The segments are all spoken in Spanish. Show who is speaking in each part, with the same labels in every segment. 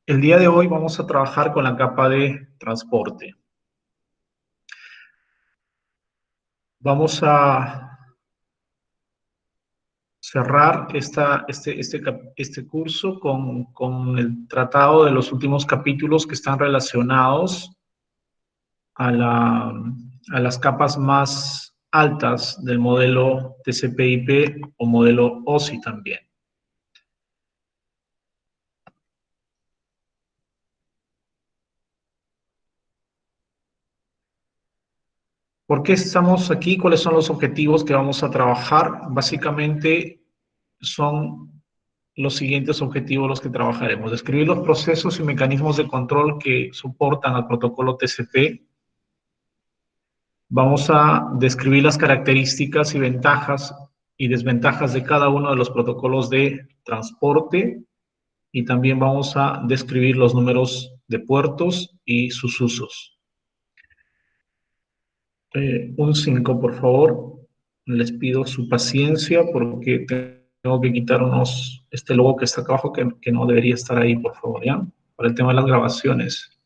Speaker 1: El día de hoy vamos a trabajar con la capa de transporte. Vamos a cerrar este curso con el tratado de los últimos capítulos que están relacionados a, a las capas más altas del modelo TCP/IP o modelo OSI también. ¿Por qué estamos aquí? ¿Cuáles son los objetivos que vamos a trabajar? Básicamente son los siguientes objetivos los que trabajaremos. Describir los procesos y mecanismos de control que soportan al protocolo TCP. Vamos a describir las características y ventajas y desventajas de cada uno de los protocolos de transporte y también vamos a describir los números de puertos y sus usos. Un 5, por favor. Les pido su paciencia porque tengo que quitar este logo que está acá abajo que no debería estar ahí, por favor, ¿ya? Para el tema de las grabaciones.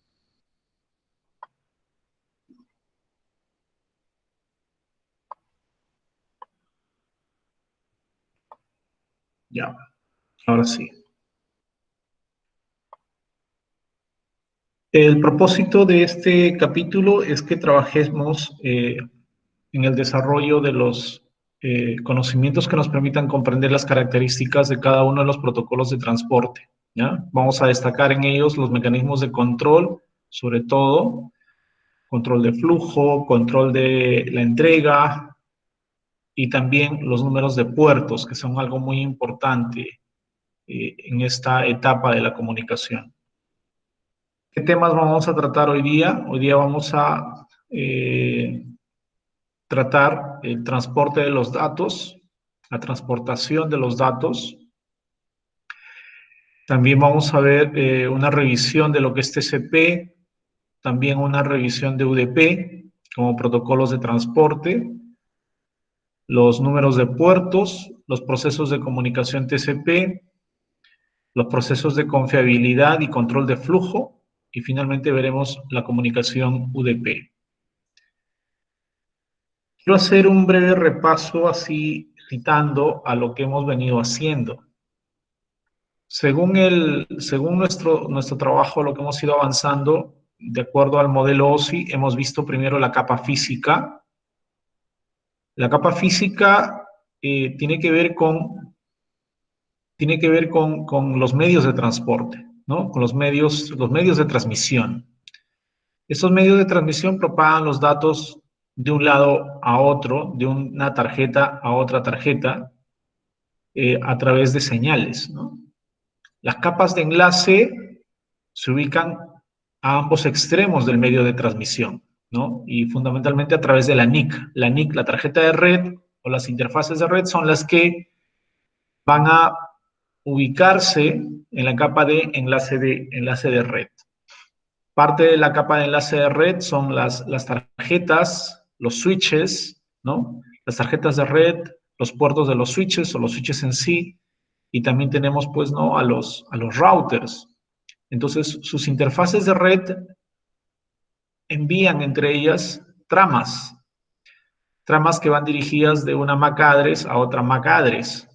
Speaker 1: Ya, ahora sí. El propósito de este capítulo es que trabajemos en el desarrollo de los conocimientos que nos permitan comprender las características de cada uno de los protocolos de transporte, ¿ya? Vamos a destacar en ellos los mecanismos de control, sobre todo, control de flujo, control de la entrega y también los números de puertos, que son algo muy importante en esta etapa de la comunicación. ¿Qué temas vamos a tratar hoy día? Hoy día vamos a tratar el transporte de los datos, la transportación de los datos. También vamos a ver una revisión de lo que es TCP, también una revisión de UDP como protocolos de transporte, los números de puertos, los procesos de comunicación TCP, los procesos de confiabilidad y control de flujo, y finalmente veremos la comunicación UDP. Quiero hacer un breve repaso así citando a lo que hemos venido haciendo. Según nuestro trabajo, lo que hemos ido avanzando, de acuerdo al modelo OSI, hemos visto primero la capa física. La capa física tiene que ver con los medios de transporte, ¿no? Con los medios de transmisión. Estos medios de transmisión propagan los datos de un lado a otro, de una tarjeta a otra tarjeta, a través de señales, ¿no? Las capas de enlace se ubican a ambos extremos del medio de transmisión, ¿no? Y fundamentalmente a través de la NIC. La NIC, la tarjeta de red o las interfaces de red son las que van a ubicarse en la capa de enlace de red. Parte de la capa de enlace de red son las tarjetas, los switches, ¿no? Las tarjetas de red, los puertos de los switches o los switches en sí, y también tenemos, pues, ¿no? A los routers. Entonces, sus interfaces de red envían entre ellas tramas que van dirigidas de una MAC address a otra MAC address.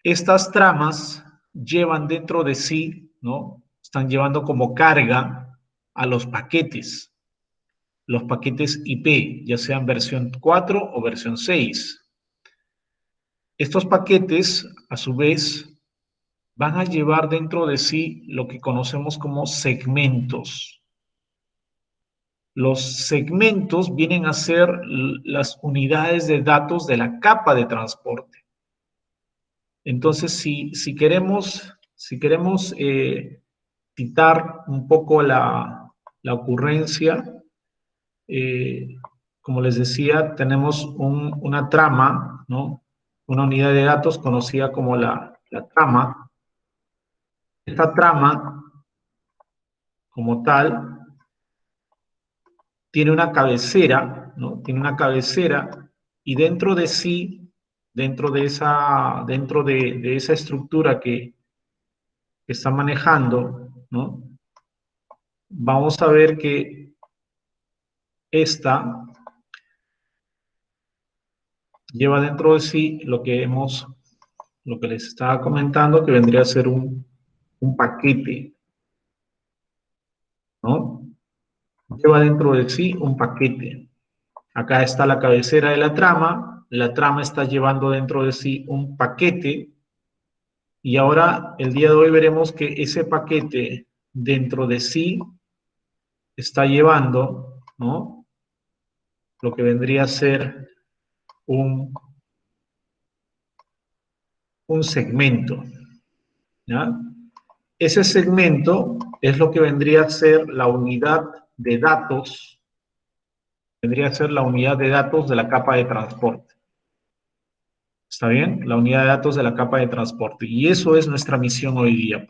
Speaker 1: Estas tramas llevan dentro de sí, ¿no? Están llevando como carga a los paquetes IP, ya sean versión 4 o versión 6. Estos paquetes, a su vez, van a llevar dentro de sí lo que conocemos como segmentos. Los segmentos vienen a ser las unidades de datos de la capa de transporte. Entonces, si queremos citar un poco la ocurrencia, eh, como les decía, tenemos una trama, ¿no? Una unidad de datos conocida como la trama. Esta trama, como tal, tiene una cabecera, ¿no? Tiene una cabecera y dentro de sí, dentro de esa estructura que que está manejando, ¿no? Vamos a ver que esta lleva dentro de sí lo que les estaba comentando, que vendría a ser un paquete, ¿no? Lleva dentro de sí un paquete. Acá está la cabecera de la trama está llevando dentro de sí un paquete, y ahora el día de hoy veremos que ese paquete dentro de sí está llevando, ¿no? Lo que vendría a ser un, un segmento, ¿ya? Ese segmento es lo que vendría a ser la unidad de datos, vendría a ser la unidad de datos de la capa de transporte. ¿Está bien? La unidad de datos de la capa de transporte. Y eso es nuestra misión hoy día.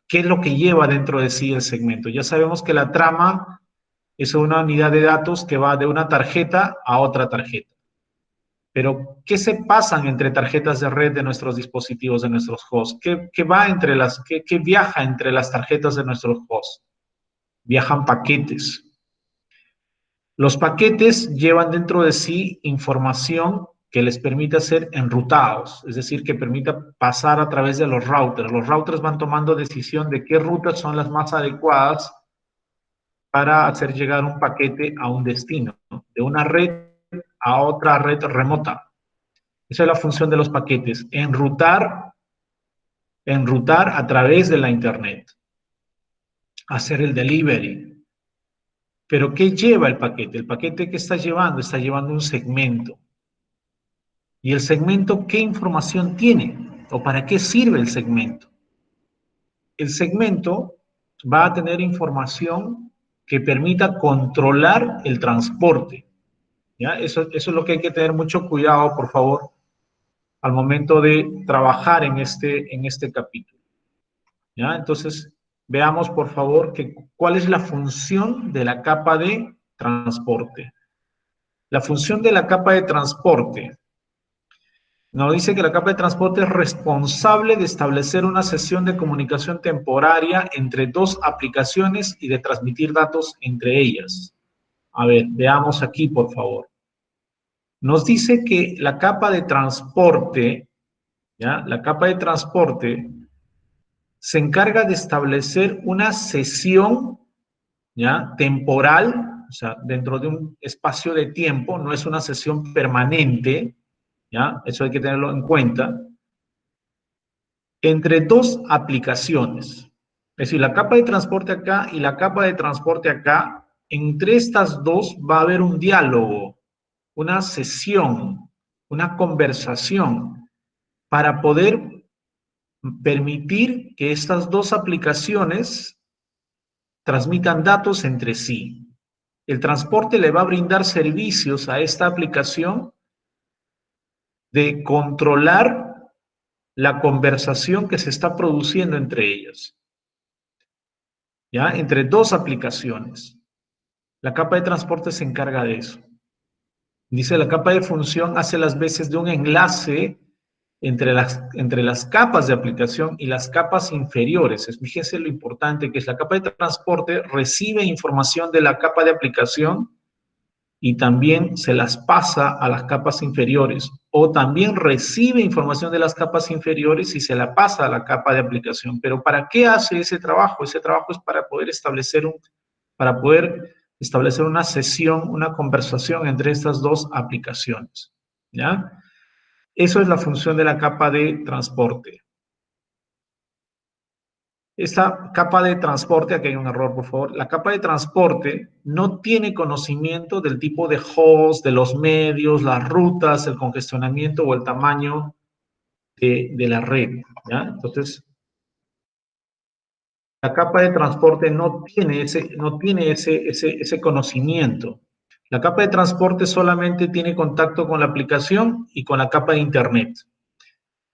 Speaker 1: ¿Qué es lo que lleva dentro de sí el segmento? Ya sabemos que la trama es una unidad de datos que va de una tarjeta a otra tarjeta. Pero, ¿qué se pasan entre tarjetas de red de nuestros dispositivos, de nuestros hosts? ¿Qué viaja entre las tarjetas de nuestros hosts? Viajan paquetes. Los paquetes llevan dentro de sí información que les permite ser enrutados, es decir, que permita pasar a través de los routers. Los routers van tomando decisión de qué rutas son las más adecuadas para hacer llegar un paquete a un destino, ¿no? De una red a otra red remota. Esa es la función de los paquetes, enrutar a través de la Internet, hacer el delivery. Pero ¿qué lleva el paquete? El paquete que está llevando un segmento. ¿Y el segmento qué información tiene? ¿O para qué sirve el segmento? El segmento va a tener información que permita controlar el transporte. ¿Ya? Eso es lo que hay que tener mucho cuidado, por favor, al momento de trabajar en este capítulo. ¿Ya? Entonces, veamos, por favor, cuál es la función de la capa de transporte. La función de la capa de transporte nos dice que la capa de transporte es responsable de establecer una sesión de comunicación temporaria entre dos aplicaciones y de transmitir datos entre ellas. A ver, veamos aquí, por favor. Nos dice que la capa de transporte, ¿ya? La capa de transporte se encarga de establecer una sesión, ¿ya? Temporal, o sea, dentro de un espacio de tiempo, no es una sesión permanente, ¿ya? Eso hay que tenerlo en cuenta, entre dos aplicaciones. Es decir, la capa de transporte acá y la capa de transporte acá, entre estas dos va a haber un diálogo, una sesión, una conversación para poder permitir que estas dos aplicaciones transmitan datos entre sí. El transporte le va a brindar servicios a esta aplicación de controlar la conversación que se está produciendo entre ellas, ¿ya? Entre dos aplicaciones. La capa de transporte se encarga de eso. Dice, la capa de función hace las veces de un enlace entre las capas de aplicación y las capas inferiores. Fíjense lo importante que es la capa de transporte, recibe información de la capa de aplicación y también se las pasa a las capas inferiores, o también recibe información de las capas inferiores y se la pasa a la capa de aplicación. Pero ¿para qué hace ese trabajo? Ese trabajo es para poder establecer una sesión, una conversación entre estas dos aplicaciones, ¿ya? Eso es la función de la capa de transporte. Esta capa de transporte, aquí hay un error, por favor. La capa de transporte no tiene conocimiento del tipo de host, de los medios, las rutas, el congestionamiento o el tamaño de la red, ¿ya? Entonces, la capa de transporte no tiene ese conocimiento. La capa de transporte solamente tiene contacto con la aplicación y con la capa de Internet.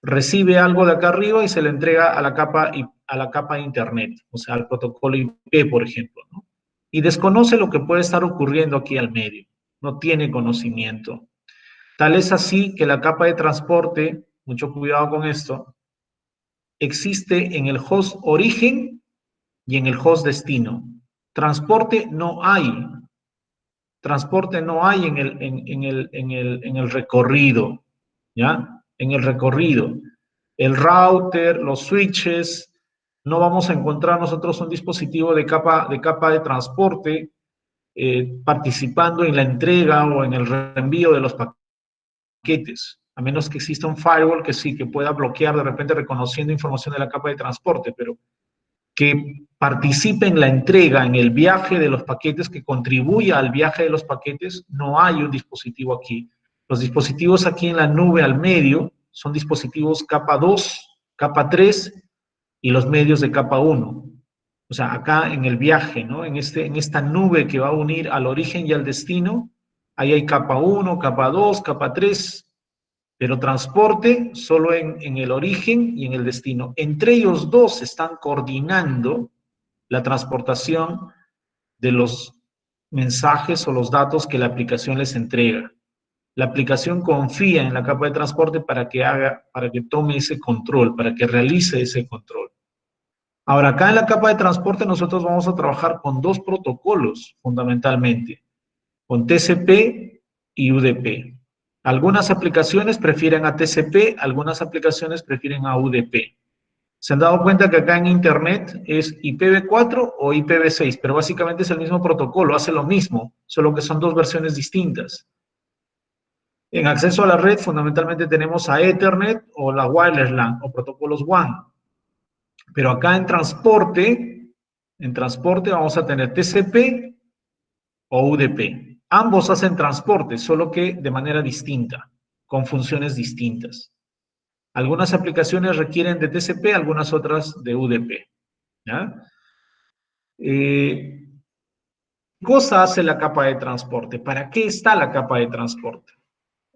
Speaker 1: Recibe algo de acá arriba y se le entrega a la capa de Internet, o sea, al protocolo IP, por ejemplo, ¿no? Y desconoce lo que puede estar ocurriendo aquí al medio, no tiene conocimiento. Tal es así que la capa de transporte, mucho cuidado con esto, existe en el host origen y en el host destino. Transporte no hay. Transporte no hay en el recorrido, ¿ya? En el recorrido. El router, los switches, no vamos a encontrar nosotros un dispositivo de capa de transporte participando en la entrega o en el reenvío de los paquetes, a menos que exista un firewall que sí, que pueda bloquear de repente reconociendo información de la capa de transporte, pero que participe en la entrega, en el viaje de los paquetes, que contribuya al viaje de los paquetes, no hay un dispositivo aquí. Los dispositivos aquí en la nube al medio son dispositivos capa 2, capa 3 y los medios de capa 1. O sea, acá en el viaje, ¿no? En esta nube que va a unir al origen y al destino, ahí hay capa 1, capa 2, capa 3, pero transporte solo en el origen y en el destino. Entre ellos dos están coordinando la transportación de los mensajes o los datos que la aplicación les entrega. La aplicación confía en la capa de transporte para que tome ese control, para que realice ese control. Ahora, acá en la capa de transporte nosotros vamos a trabajar con dos protocolos fundamentalmente, con TCP y UDP. Algunas aplicaciones prefieren a TCP, algunas aplicaciones prefieren a UDP. Se han dado cuenta que acá en Internet es IPv4 o IPv6, pero básicamente es el mismo protocolo, hace lo mismo, solo que son dos versiones distintas. En acceso a la red, fundamentalmente tenemos a Ethernet o la Wireless LAN o protocolos WAN. Pero acá en transporte vamos a tener TCP o UDP. Ambos hacen transporte, solo que de manera distinta, con funciones distintas. Algunas aplicaciones requieren de TCP, algunas otras de UDP. ¿Ya? ¿Qué cosa hace la capa de transporte? ¿Para qué está la capa de transporte?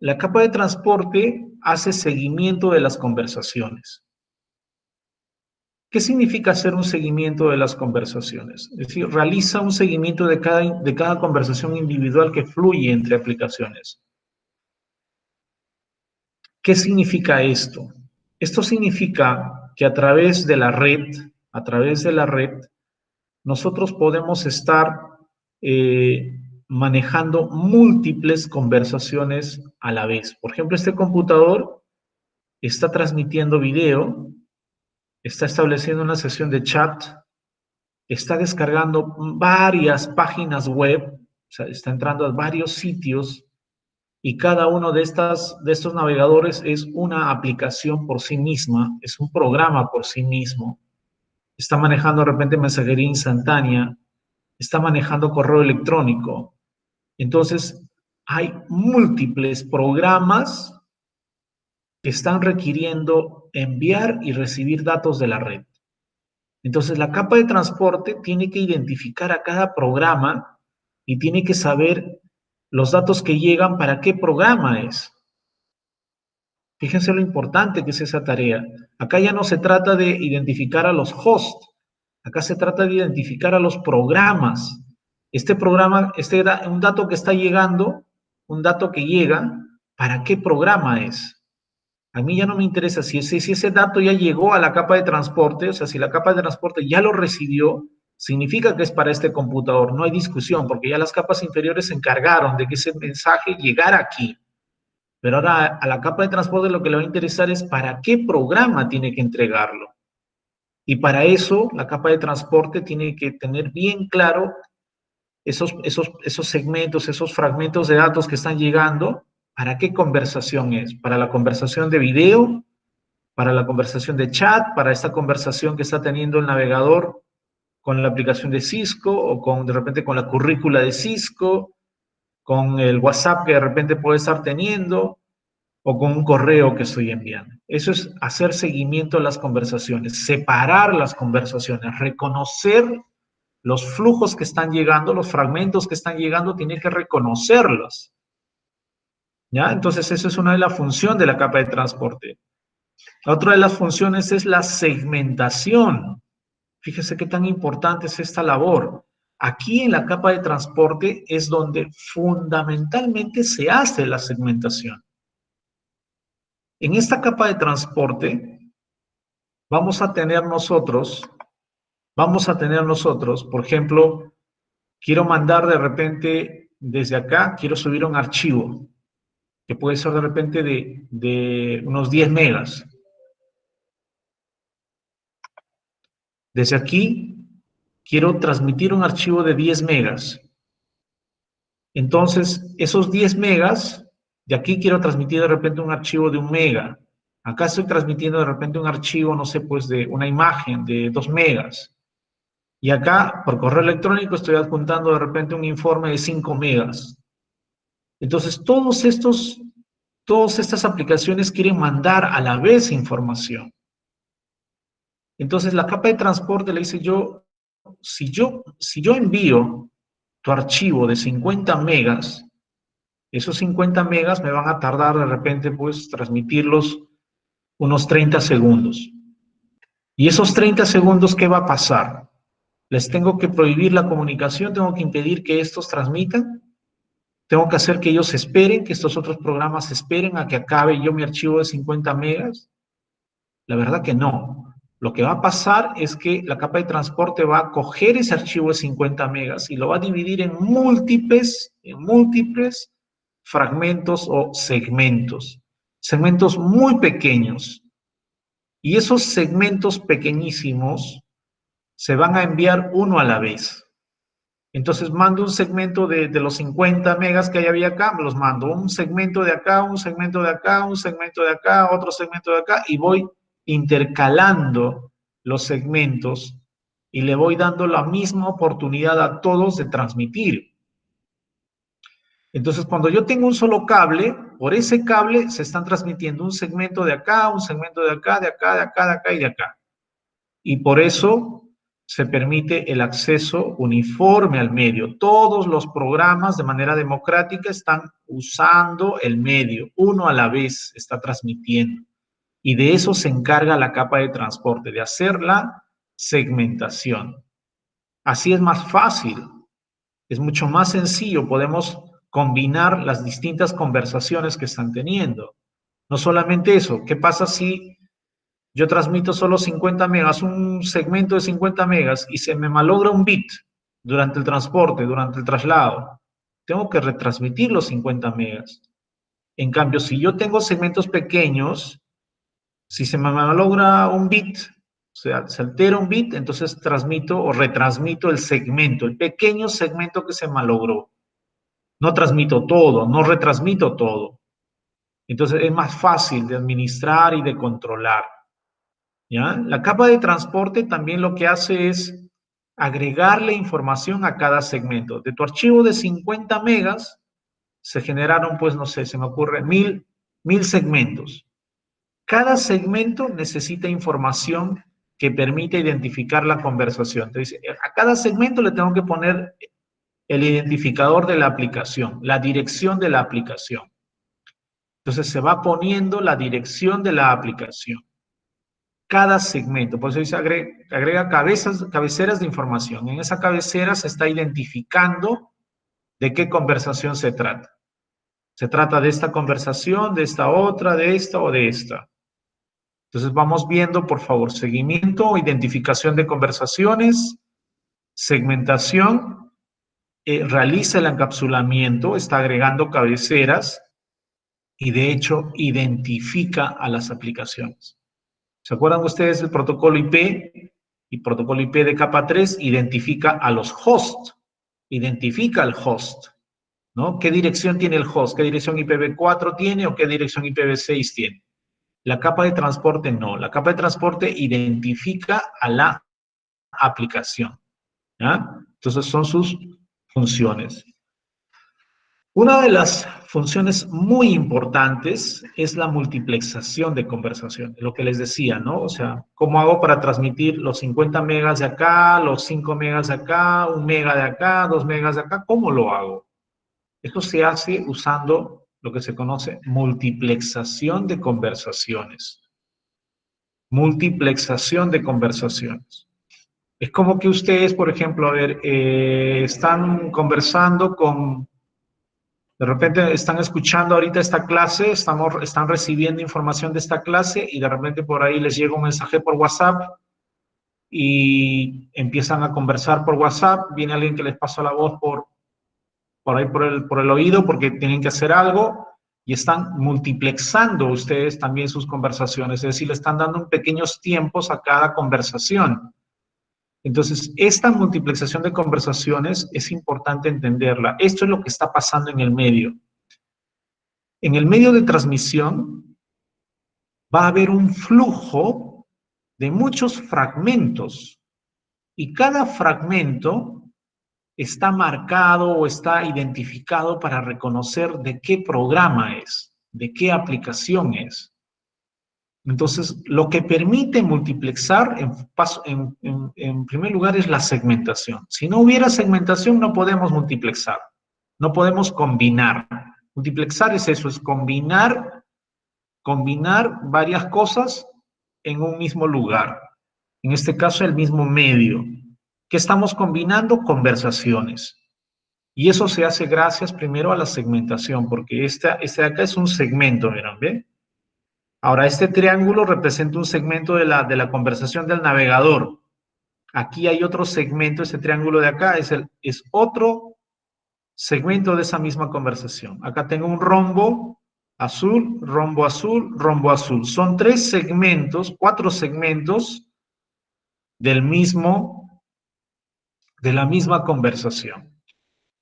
Speaker 1: La capa de transporte hace seguimiento de las conversaciones. ¿Qué significa hacer un seguimiento de las conversaciones? Es decir, realiza un seguimiento de cada conversación individual que fluye entre aplicaciones. ¿Qué significa esto? Esto significa que a través de la red, nosotros podemos estar manejando múltiples conversaciones a la vez. Por ejemplo, este computador está transmitiendo video, está estableciendo una sesión de chat, está descargando varias páginas web, o sea, está entrando a varios sitios y cada uno de estos navegadores es una aplicación por sí misma, es un programa por sí mismo. Está manejando de repente mensajería instantánea, está manejando correo electrónico. Entonces, hay múltiples programas que están requiriendo enviar y recibir datos de la red. Entonces, la capa de transporte tiene que identificar a cada programa y tiene que saber los datos que llegan para qué programa es. Fíjense lo importante que es esa tarea. Acá ya no se trata de identificar a los hosts, acá se trata de identificar a los programas. Este programa, un dato que está llegando, un dato que llega, ¿para qué programa es? A mí ya no me interesa si ese dato ya llegó a la capa de transporte, o sea, si la capa de transporte ya lo recibió, significa que es para este computador, no hay discusión, porque ya las capas inferiores se encargaron de que ese mensaje llegara aquí. Pero ahora a la capa de transporte lo que le va a interesar es para qué programa tiene que entregarlo. Y para eso la capa de transporte tiene que tener bien claro esos segmentos, esos fragmentos de datos que están llegando, ¿para qué conversación es? ¿Para la conversación de video? ¿Para la conversación de chat? ¿Para esta conversación que está teniendo el navegador con la aplicación de Cisco o de repente con la currícula de Cisco, con el WhatsApp que de repente puede estar teniendo o con un correo que estoy enviando? Eso es hacer seguimiento a las conversaciones, separar las conversaciones, reconocer los flujos que están llegando, los fragmentos que están llegando, tiene que reconocerlos. ¿Ya? Entonces, eso es una de las funciones de la capa de transporte. Otra de las funciones es la segmentación. Fíjese qué tan importante es esta labor. Aquí en la capa de transporte es donde fundamentalmente se hace la segmentación. En esta capa de transporte, vamos a tener nosotros, por ejemplo, quiero mandar de repente desde acá, quiero subir un archivo, que puede ser de repente de unos 10 megas. Desde aquí, quiero transmitir un archivo de 10 megas. Entonces, esos 10 megas, de aquí quiero transmitir de repente un archivo de 1 mega. Acá estoy transmitiendo de repente un archivo, no sé, pues de una imagen de 2 megas. Y acá, por correo electrónico, estoy adjuntando de repente un informe de 5 megas. Entonces, todas estas aplicaciones quieren mandar a la vez información. Entonces, la capa de transporte le dice si yo envío tu archivo de 50 megas, esos 50 megas me van a tardar de repente, pues, transmitirlos unos 30 segundos. Y esos 30 segundos, ¿qué va a pasar? ¿Les tengo que prohibir la comunicación? ¿Tengo que impedir que estos transmitan? ¿Tengo que hacer que ellos esperen, que estos otros programas esperen a que acabe yo mi archivo de 50 megas? La verdad que no. Lo que va a pasar es que la capa de transporte va a coger ese archivo de 50 megas y lo va a dividir en múltiples fragmentos o segmentos muy pequeños. Y esos segmentos pequeñísimos se van a enviar uno a la vez. Entonces mando un segmento de los 50 megas que había acá, me los mando un segmento de acá, un segmento de acá, un segmento de acá, otro segmento de acá, y voy intercalando los segmentos y le voy dando la misma oportunidad a todos de transmitir. Entonces, cuando yo tengo un solo cable, por ese cable se están transmitiendo un segmento de acá, un segmento de acá, de acá, de acá, de acá y de acá. Y por eso se permite el acceso uniforme al medio. Todos los programas de manera democrática están usando el medio, uno a la vez está transmitiendo. Y de eso se encarga la capa de transporte, de hacer la segmentación. Así es más fácil, es mucho más sencillo, podemos combinar las distintas conversaciones que están teniendo. No solamente eso, ¿qué pasa si yo transmito solo 50 megas, un segmento de 50 megas y se me malogra un bit durante el transporte, durante el traslado? Tengo que retransmitir los 50 megas. En cambio, si yo tengo segmentos pequeños, si se me malogra un bit, o sea, se altera un bit, entonces transmito o retransmito el segmento, el pequeño segmento que se malogró. No transmito todo, no retransmito todo. Entonces es más fácil de administrar y de controlar. ¿Ya? La capa de transporte también lo que hace es agregarle información a cada segmento. De tu archivo de 50 megas, se generaron, pues, no sé, se me ocurre, 1000 segmentos. Cada segmento necesita información que permita identificar la conversación. Entonces, a cada segmento le tengo que poner el identificador de la aplicación, la dirección de la aplicación. Entonces, se va poniendo la dirección de la aplicación. Cada segmento, por eso dice agrega cabeceras de información. En esa cabecera se está identificando de qué conversación se trata. Se trata de esta conversación, de esta otra, de esta o de esta. Entonces vamos viendo, por favor, seguimiento, identificación de conversaciones, segmentación, realiza el encapsulamiento, está agregando cabeceras y de hecho identifica a las aplicaciones. ¿Se acuerdan ustedes del protocolo IP? Y protocolo IP de capa 3 identifica a los hosts, identifica al host, ¿no? ¿Qué dirección tiene el host? ¿Qué dirección IPv4 tiene o qué dirección IPv6 tiene? La capa de transporte no. La capa de transporte identifica a la aplicación, ¿ya? Entonces son sus funciones. Una de las funciones muy importantes es la multiplexación de conversaciones, lo que les decía, ¿no? O sea, ¿cómo hago para transmitir los 50 megas de acá, los 5 megas de acá, 1 mega de acá, 2 megas de acá? ¿Cómo lo hago? Esto se hace usando lo que se conoce multiplexación de conversaciones. Multiplexación de conversaciones. Es como que ustedes, por ejemplo, a ver, están conversando con De repente están escuchando ahorita esta clase, están recibiendo información de esta clase y de repente por ahí les llega un mensaje por WhatsApp y empiezan a conversar por WhatsApp, viene alguien que les pasa la voz por ahí por el oído porque tienen que hacer algo y están multiplexando ustedes también sus conversaciones, es decir, le están dando pequeños tiempos a cada conversación. Entonces, esta multiplexación de conversaciones es importante entenderla. Esto es lo que está pasando en el medio. En el medio de transmisión va a haber un flujo de muchos fragmentos y cada fragmento está marcado o está identificado para reconocer de qué programa es, de qué aplicación es. Entonces, lo que permite multiplexar, en primer lugar, es la segmentación. Si no hubiera segmentación, no podemos multiplexar, no podemos combinar. Multiplexar es eso, es combinar varias cosas en un mismo lugar. En este caso, el mismo medio. ¿Qué estamos combinando? Conversaciones. Y eso se hace gracias primero a la segmentación, porque este de acá es un segmento, ¿verán? ¿Ve? Ahora, este triángulo representa un segmento de la conversación del navegador. Aquí hay otro segmento, ese triángulo de acá es otro segmento de esa misma conversación. Acá tengo un rombo azul, rombo azul, rombo azul. Son 3 segmentos, 4 segmentos del mismo, de la misma conversación.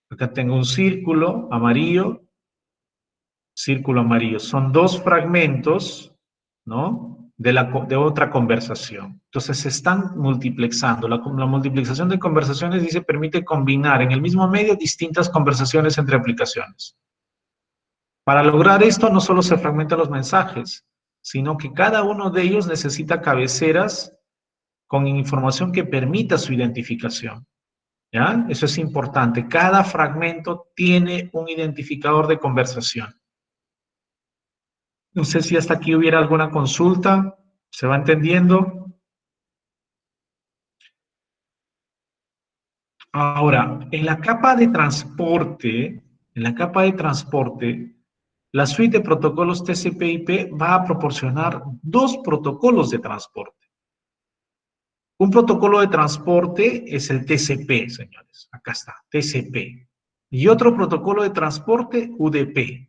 Speaker 1: Acá tengo un círculo amarillo, círculo amarillo. Son 2 fragmentos, ¿no? De otra conversación. Entonces se están multiplexando. La multiplexación de conversaciones dice permite combinar en el mismo medio distintas conversaciones entre aplicaciones. Para lograr esto no solo se fragmentan los mensajes, sino que cada uno de ellos necesita cabeceras con información que permita su identificación. ¿Ya? Eso es importante. Cada fragmento tiene un identificador de conversación. No sé si hasta aquí hubiera alguna consulta. ¿Se va entendiendo? Ahora, en la capa de transporte, la suite de protocolos TCP/IP va a proporcionar 2 protocolos de transporte. Un protocolo de transporte es el TCP, señores. Acá está, TCP. Y otro protocolo de transporte, UDP.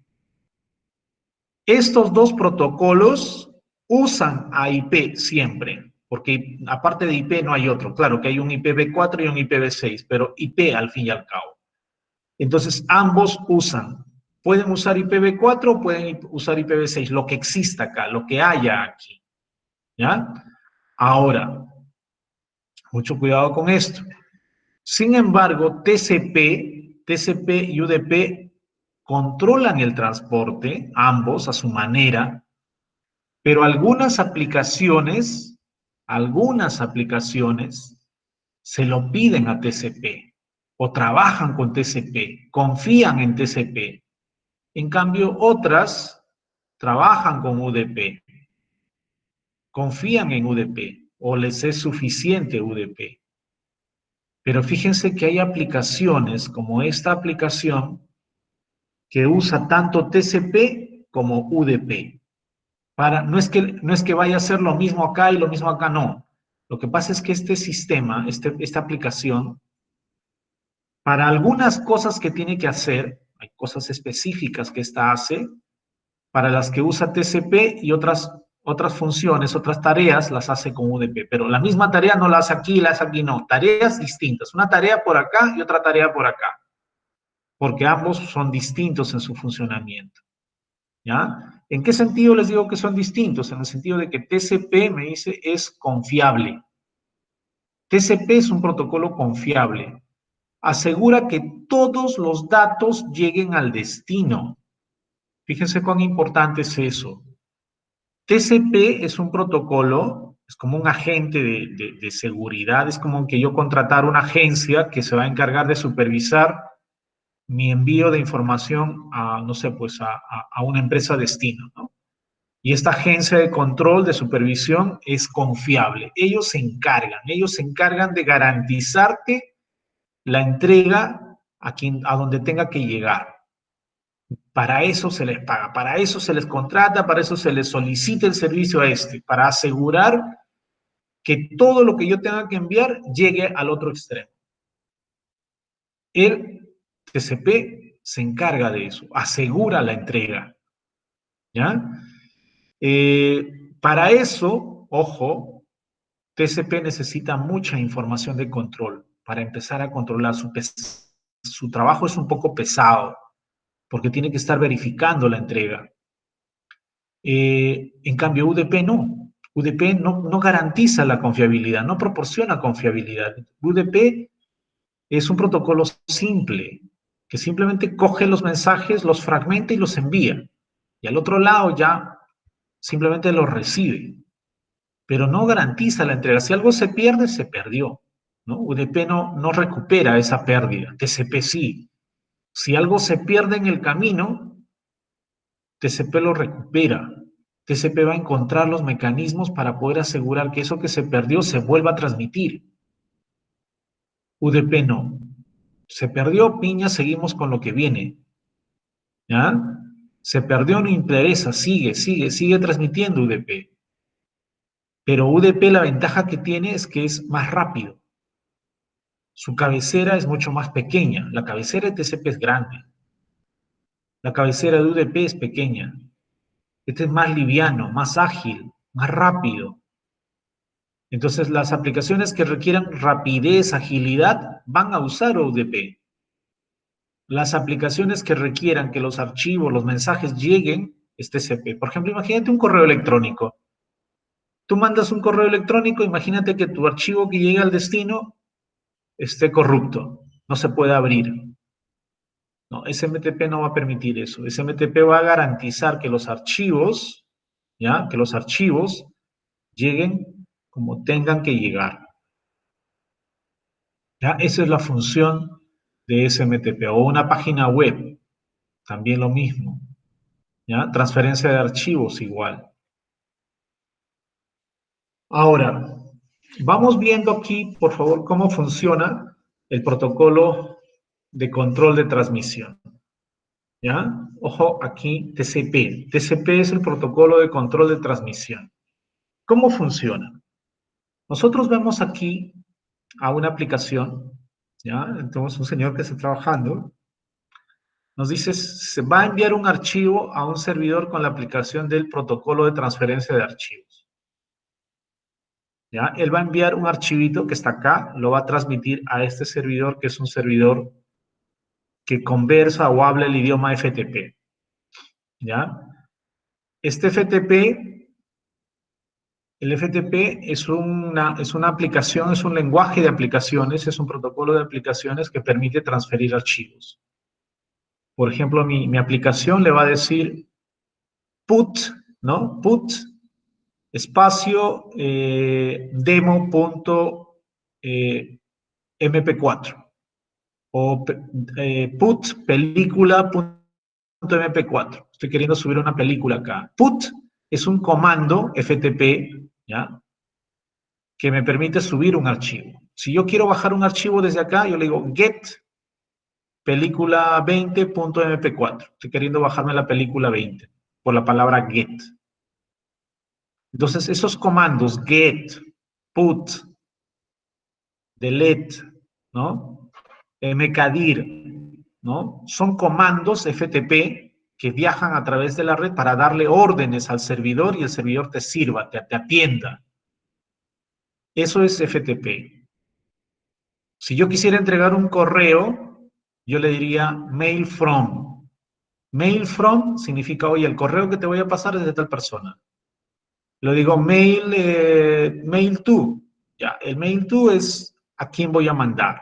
Speaker 1: Estos 2 protocolos usan a IP siempre, porque aparte de IP no hay otro. Claro que hay un IPv4 y un IPv6, pero IP al fin y al cabo. Entonces, ambos usan. Pueden usar IPv4 o pueden usar IPv6, lo que exista acá, lo que haya aquí. ¿Ya? Ahora, mucho cuidado con esto. Sin embargo, TCP y UDP controlan el transporte, ambos a su manera, pero algunas aplicaciones se lo piden a TCP o trabajan con TCP, confían en TCP. En cambio, otras trabajan con UDP, confían en UDP o les es suficiente UDP. Pero fíjense que hay aplicaciones como esta aplicación que usa tanto TCP como UDP. No es que vaya a ser lo mismo acá y lo mismo acá, no. Lo que pasa es que este sistema, esta aplicación, para algunas cosas que tiene que hacer, hay cosas específicas que esta hace, para las que usa TCP y otras funciones, otras tareas, las hace con UDP. Pero la misma tarea no la hace aquí, la hace aquí, no. Tareas distintas. Una tarea por acá y otra tarea por acá. Porque ambos son distintos en su funcionamiento. ¿Ya? ¿En qué sentido les digo que son distintos? En el sentido de que TCP, me dice, es confiable. TCP es un protocolo confiable. Asegura que todos los datos lleguen al destino. Fíjense cuán importante es eso. TCP es un protocolo, es como un agente de seguridad, es como que yo contratar una agencia que se va a encargar de supervisar mi envío de información a, no sé, pues a una empresa destino, ¿no? Y esta agencia de control, de supervisión, es confiable. Ellos se encargan de garantizarte la entrega a donde tenga que llegar. Para eso se les paga, para eso se les contrata, para eso se les solicita el servicio a para asegurar que todo lo que yo tenga que enviar llegue al otro extremo. El TCP se encarga de eso, asegura la entrega, ¿ya? Para eso, ojo, TCP necesita mucha información de control para empezar a controlar su trabajo. Es un poco pesado porque tiene que estar verificando la entrega. En cambio, UDP no. UDP no garantiza la confiabilidad, no proporciona confiabilidad. UDP es un protocolo simple, que simplemente coge los mensajes, los fragmenta y los envía. Y al otro lado ya simplemente los recibe. Pero no garantiza la entrega. Si algo se pierde, se perdió, ¿no? UDP no recupera esa pérdida. TCP sí. Si algo se pierde en el camino, TCP lo recupera. TCP va a encontrar los mecanismos para poder asegurar que eso que se perdió se vuelva a transmitir. UDP no. Se perdió, piña, seguimos con lo que viene. ¿Ya? Se perdió, no interesa, sigue transmitiendo UDP. Pero UDP la ventaja que tiene es que es más rápido. Su cabecera es mucho más pequeña. La cabecera de TCP es grande. La cabecera de UDP es pequeña. Este es más liviano, más ágil, más rápido. Entonces, las aplicaciones que requieran rapidez, agilidad, van a usar UDP. Las aplicaciones que requieran que los archivos, los mensajes lleguen, es TCP. Por ejemplo, imagínate un correo electrónico. Tú mandas un correo electrónico, imagínate que tu archivo que llega al destino esté corrupto, no se puede abrir. No, SMTP no va a permitir eso. SMTP va a garantizar que los archivos, ¿ya? Que los archivos lleguen como tengan que llegar. ¿Ya? Esa es la función de SMTP. O una página web, también lo mismo. ¿Ya? Transferencia de archivos igual. Ahora, vamos viendo aquí, por favor, cómo funciona el protocolo de control de transmisión. ¿Ya? Ojo, aquí TCP. TCP es el protocolo de control de transmisión. ¿Cómo funciona? Nosotros vemos aquí a una aplicación, ¿ya? Entonces, un señor que está trabajando nos dice, se va a enviar un archivo a un servidor con la aplicación del protocolo de transferencia de archivos. ¿Ya? Él va a enviar un archivito que está acá, lo va a transmitir a este servidor, que es un servidor que conversa o habla el idioma FTP. ¿Ya? Este FTP, el FTP es una aplicación, es un lenguaje de aplicaciones, es un protocolo de aplicaciones que permite transferir archivos. Por ejemplo, mi aplicación le va a decir put, ¿no? Put espacio demo.mp4 o put película.mp4. Estoy queriendo subir una película acá. Put es un comando FTP, ¿ya? Que me permite subir un archivo. Si yo quiero bajar un archivo desde acá, yo le digo get película 20.mp4. Estoy queriendo bajarme la película 20 por la palabra get. Entonces, esos comandos get, put, delete, ¿no? mkdir, ¿no? Son comandos FTP que viajan a través de la red para darle órdenes al servidor y el servidor te sirva, te atienda. Eso es FTP. Si yo quisiera entregar un correo, yo le diría mail from. Mail from significa, oye, el correo que te voy a pasar es de tal persona. Lo digo mail to. Ya, el mail to es a quién voy a mandar.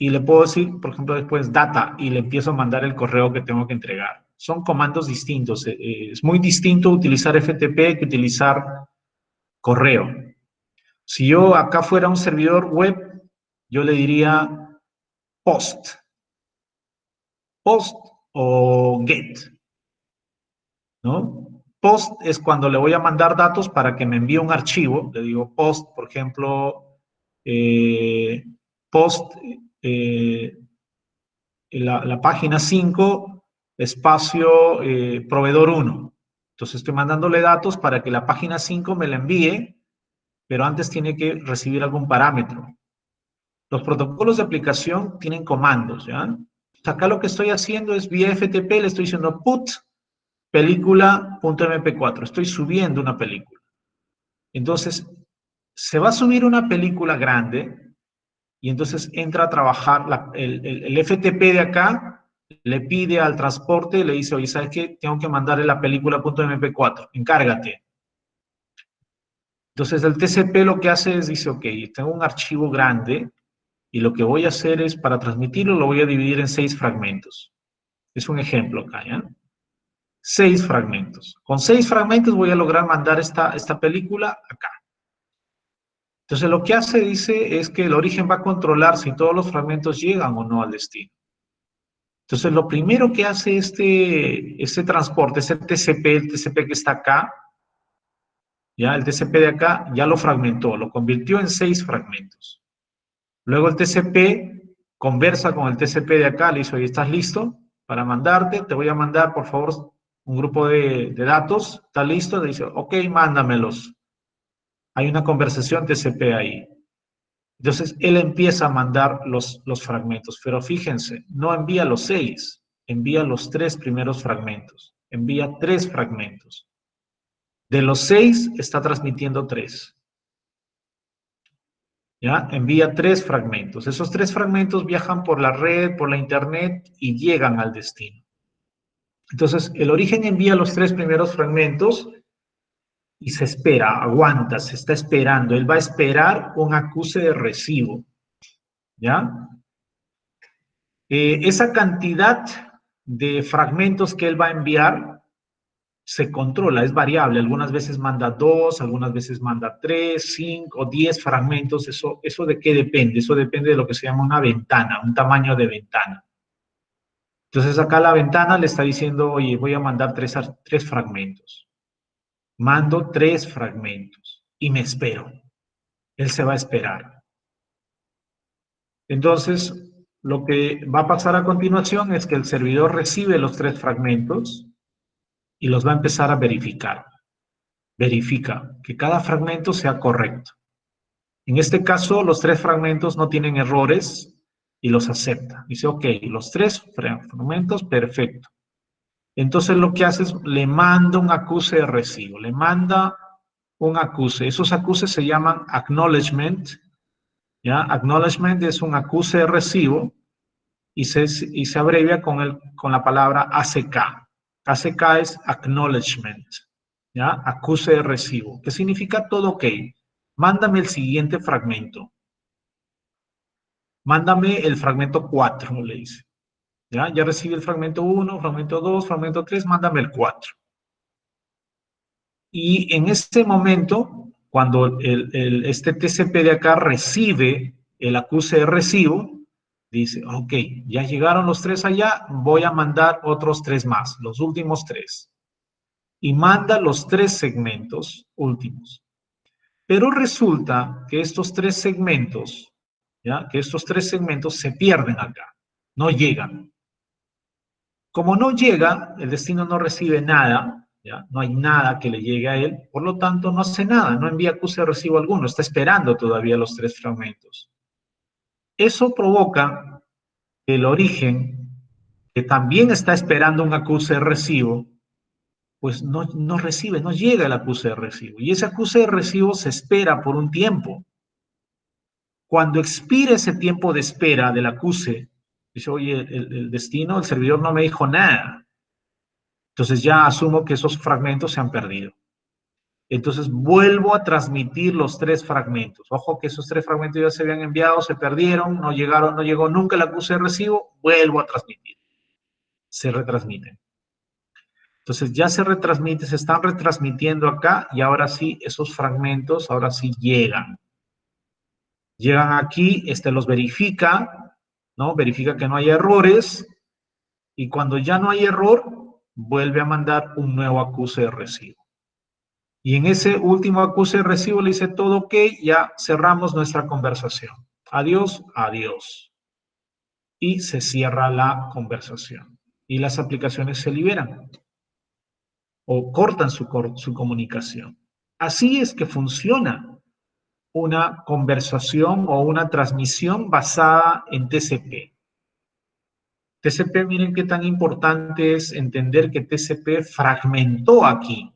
Speaker 1: Y le puedo decir, por ejemplo, después data y le empiezo a mandar el correo que tengo que entregar. Son comandos distintos. Es muy distinto utilizar FTP que utilizar correo. Si yo acá fuera un servidor web, yo le diría post. Post o get, ¿no? Post es cuando le voy a mandar datos para que me envíe un archivo. Le digo post, por ejemplo, post, la página 5 espacio proveedor 1. Entonces estoy mandándole datos para que la página 5 me la envíe, pero antes tiene que recibir algún parámetro. Los protocolos de aplicación tienen comandos, ¿ya? Acá lo que estoy haciendo es vía FTP, le estoy diciendo put película.mp4. Estoy subiendo una película. Entonces, se va a subir una película grande y entonces entra a trabajar el FTP de acá, le pide al transporte, le dice, oye, ¿sabes qué? Tengo que mandarle la película.mp4, encárgate. Entonces, el TCP lo que hace es, dice, ok, tengo un archivo grande y lo que voy a hacer es, para transmitirlo, lo voy a dividir en 6 fragmentos. Es un ejemplo acá, ¿ya? 6 fragmentos. Con 6 fragmentos voy a lograr mandar esta película acá. Entonces lo que hace, dice, es que el origen va a controlar si todos los fragmentos llegan o no al destino. Entonces lo primero que hace este transporte, ese TCP, el TCP que está acá, ya el TCP de acá, ya lo fragmentó, lo convirtió en 6 fragmentos. Luego el TCP conversa con el TCP de acá, le dice, oye, ¿estás listo para mandarte? Te voy a mandar, por favor, un grupo de datos. ¿Estás listo? Le dice, ok, mándamelos. Hay una conversación TCP ahí. Entonces, él empieza a mandar los fragmentos, pero fíjense, no envía los 6, envía los 3 primeros fragmentos. Envía 3 fragmentos. De los 6, está transmitiendo 3. ¿Ya? Envía 3 fragmentos. Esos 3 fragmentos viajan por la red, por la internet y llegan al destino. Entonces, el origen envía los 3 primeros fragmentos y se espera, aguanta, se está esperando. Él va a esperar un acuse de recibo. ¿Ya? Esa cantidad de fragmentos que él va a enviar se controla, es variable. Algunas veces manda 2, algunas veces manda 3, 5, 10 fragmentos. ¿Eso de qué depende? Eso depende de lo que se llama una ventana, un tamaño de ventana. Entonces acá la ventana le está diciendo, oye, voy a mandar 3 fragmentos. Mando 3 fragmentos y me espero. Él se va a esperar. Entonces, lo que va a pasar a continuación es que el servidor recibe los 3 fragmentos y los va a empezar a verificar. Verifica que cada fragmento sea correcto. En este caso, los 3 fragmentos no tienen errores y los acepta. Dice, ok, los 3 fragmentos, perfecto. Entonces lo que hace es, le manda un acuse de recibo, le manda un acuse. Esos acuses se llaman acknowledgement, ¿ya? Acknowledgement es un acuse de recibo y se abrevia con la palabra ACK. ACK es acknowledgement, ¿ya? Acuse de recibo, que significa todo ok. Mándame el siguiente fragmento. Mándame el fragmento 4, le dice. ¿Ya? Ya recibí el fragmento 1, fragmento 2, fragmento 3, mándame el 4. Y en este momento, cuando este TCP de acá recibe el acuse de recibo, dice, ok, ya llegaron los 3 allá, voy a mandar otros 3 más, los últimos 3. Y manda los 3 segmentos últimos. Pero resulta que estos 3 segmentos, ¿ya? Que estos 3 segmentos se pierden acá, no llegan. Como no llega, el destino no recibe nada, ¿ya? No hay nada que le llegue a él, por lo tanto no hace nada, no envía acuse de recibo alguno, está esperando todavía los 3 fragmentos. Eso provoca que el origen, que también está esperando un acuse de recibo, pues no recibe, no llega el acuse de recibo. Y ese acuse de recibo se espera por un tiempo. Cuando expire ese tiempo de espera del acuse, dice, oye, el destino, el servidor no me dijo nada. Entonces ya asumo que esos fragmentos se han perdido. Entonces vuelvo a transmitir los 3 fragmentos. Ojo que esos 3 fragmentos ya se habían enviado, se perdieron, no llegaron, no llegó nunca el acuse de recibo, vuelvo a transmitir. Se retransmiten. Entonces ya se retransmite, se están retransmitiendo acá y ahora sí, esos fragmentos, ahora sí llegan. Llegan aquí, los verifica, ¿no? Verifica que no haya errores y cuando ya no hay error, vuelve a mandar un nuevo acuse de recibo. Y en ese último acuse de recibo le dice todo ok, ya cerramos nuestra conversación. Adiós, adiós. Y se cierra la conversación. y las aplicaciones se liberan o cortan su comunicación. Así es que funciona una conversación o una transmisión basada en TCP. TCP, miren qué tan importante es entender que TCP fragmentó aquí.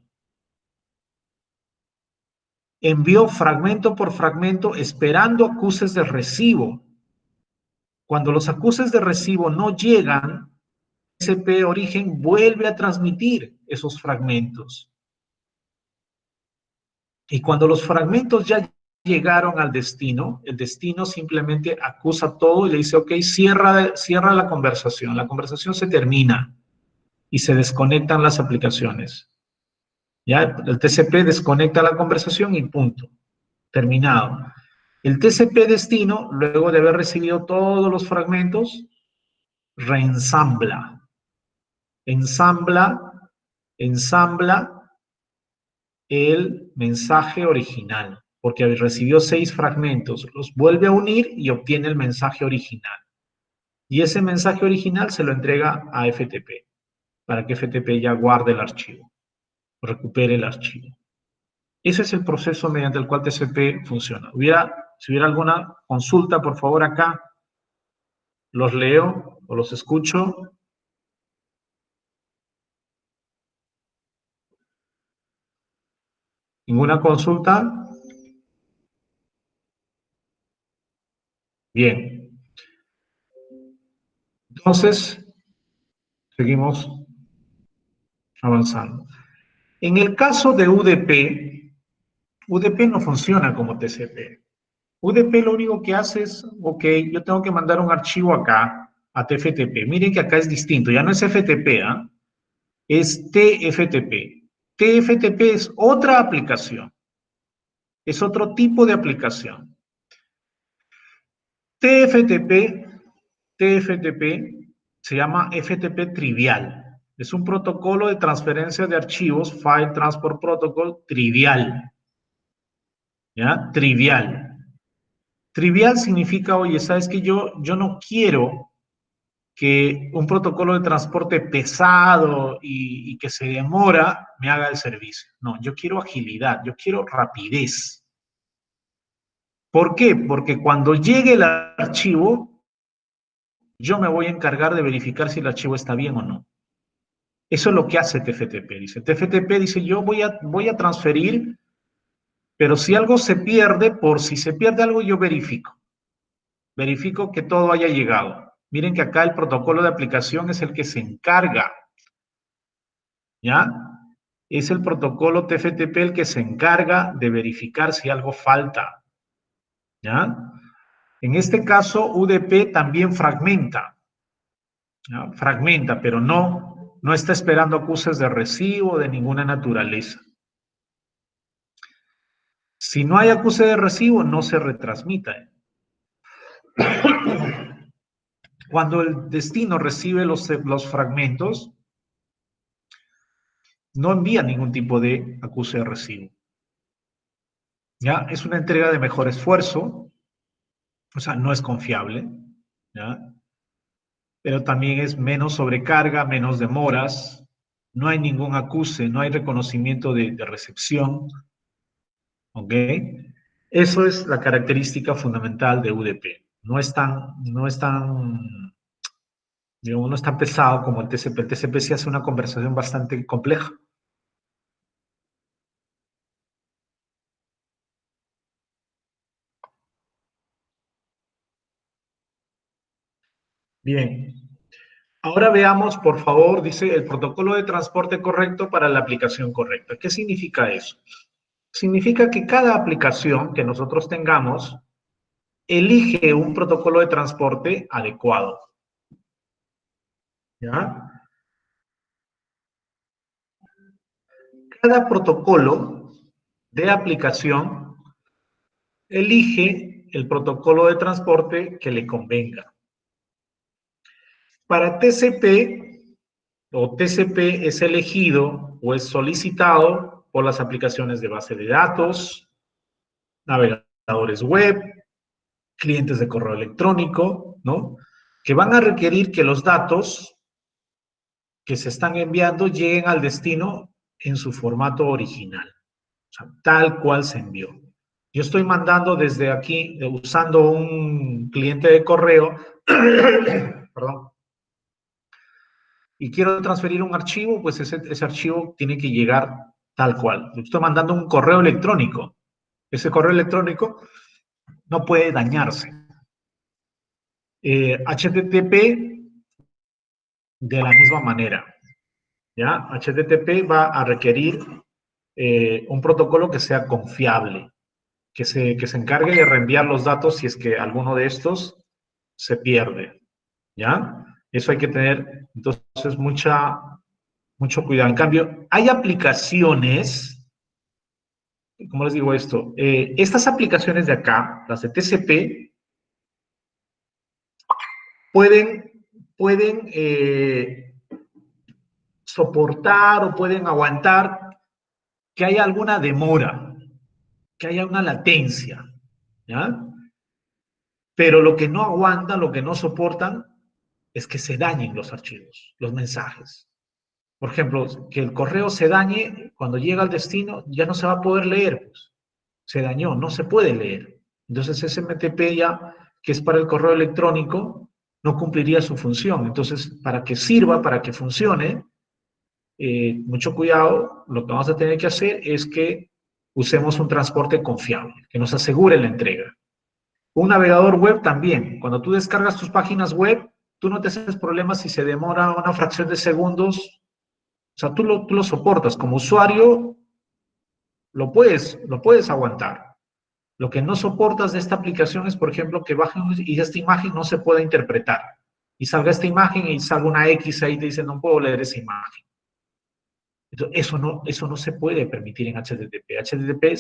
Speaker 1: Envió fragmento por fragmento esperando acuses de recibo. Cuando los acuses de recibo no llegan, TCP origen vuelve a transmitir esos fragmentos. Y cuando los fragmentos ya llegaron al destino, el destino simplemente acusa todo y le dice, ok, cierra la conversación se termina y se desconectan las aplicaciones. Ya el TCP desconecta la conversación y punto, terminado. El TCP destino, luego de haber recibido todos los fragmentos, reensambla, ensambla el mensaje original, porque recibió 6 fragmentos, los vuelve a unir y obtiene el mensaje original. Y ese mensaje original se lo entrega a FTP, para que FTP ya guarde el archivo, recupere el archivo. Ese es el proceso mediante el cual TCP funciona. Si hubiera alguna consulta, por favor, acá, los leo o los escucho. ¿Ninguna consulta? Bien. Entonces, seguimos avanzando. En el caso de UDP, UDP no funciona como TCP. UDP lo único que hace es, ok, yo tengo que mandar un archivo acá, a TFTP. Miren que acá es distinto, ya no es FTP, ¿ah? Es TFTP. TFTP es otra aplicación, es otro tipo de aplicación. TFTP se llama FTP trivial. Es un protocolo de transferencia de archivos, File Transport Protocol trivial. ¿Ya? Trivial. Trivial significa, oye, ¿sabes qué? Yo no quiero que un protocolo de transporte pesado y que se demora me haga el servicio. No, yo quiero agilidad, yo quiero rapidez. ¿Por qué? Porque cuando llegue el archivo, yo me voy a encargar de verificar si el archivo está bien o no. Eso es lo que hace TFTP. TFTP dice, yo voy a transferir, pero si algo se pierde, por si se pierde algo, yo verifico. Verifico que todo haya llegado. Miren que acá el protocolo de aplicación es el que se encarga, ¿ya? Es el protocolo TFTP el que se encarga de verificar si algo falta, ¿ya? En este caso, UDP también fragmenta, ¿ya? Fragmenta, pero no está esperando acuses de recibo de ninguna naturaleza. Si no hay acuse de recibo, no se retransmite. Cuando el destino recibe los fragmentos, no envía ningún tipo de acuse de recibo. ¿Ya? Es una entrega de mejor esfuerzo, o sea, no es confiable, ¿ya? Pero también es menos sobrecarga, menos demoras, no hay ningún acuse, no hay reconocimiento de recepción, ¿ok? Eso es la característica fundamental de UDP. Digamos, no es tan pesado como el TCP. El TCP sí hace una conversación bastante compleja. Bien. Ahora veamos, por favor, dice el protocolo de transporte correcto para la aplicación correcta. ¿Qué significa eso? Significa que cada aplicación que nosotros tengamos elige un protocolo de transporte adecuado. ¿Ya? Cada protocolo de aplicación elige el protocolo de transporte que le convenga. Para TCP o TCP es elegido o es solicitado por las aplicaciones de base de datos, navegadores web, clientes de correo electrónico, ¿no? Que van a requerir que los datos que se están enviando lleguen al destino en su formato original, o sea, tal cual se envió. Yo estoy mandando desde aquí, usando un cliente de correo, perdón, y quiero transferir un archivo, pues ese archivo tiene que llegar tal cual. Estoy mandando un correo electrónico. Ese correo electrónico no puede dañarse. HTTP de la misma manera. ¿Ya? HTTP va a requerir un protocolo que sea confiable, que se encargue de reenviar los datos si es que alguno de estos se pierde. ¿Ya? Eso hay que tener, entonces, mucho cuidado. En cambio, hay aplicaciones, ¿cómo les digo esto? Estas aplicaciones de acá, las de TCP, pueden soportar o pueden aguantar que haya alguna demora, que haya una latencia, ¿ya? Pero lo que no aguantan, lo que no soportan, es que se dañen los archivos, los mensajes. Por ejemplo, que el correo se dañe cuando llega al destino, ya no se va a poder leer, pues. Se dañó, no se puede leer. Entonces, SMTP ya, que es para el correo electrónico, no cumpliría su función. Entonces, para que sirva, para que funcione, mucho cuidado, lo que vamos a tener que hacer es que usemos un transporte confiable, que nos asegure la entrega. Un navegador web también, cuando tú descargas tus páginas web, tú no te haces problemas si se demora una fracción de segundos, o sea, tú lo soportas. Como usuario, lo puedes aguantar. Lo que no soportas de esta aplicación es, por ejemplo, que baje y esta imagen no se pueda interpretar. Y salga esta imagen y salga una X ahí y te dice, no puedo leer esa imagen. Entonces, eso no se puede permitir en HTTP. HTTP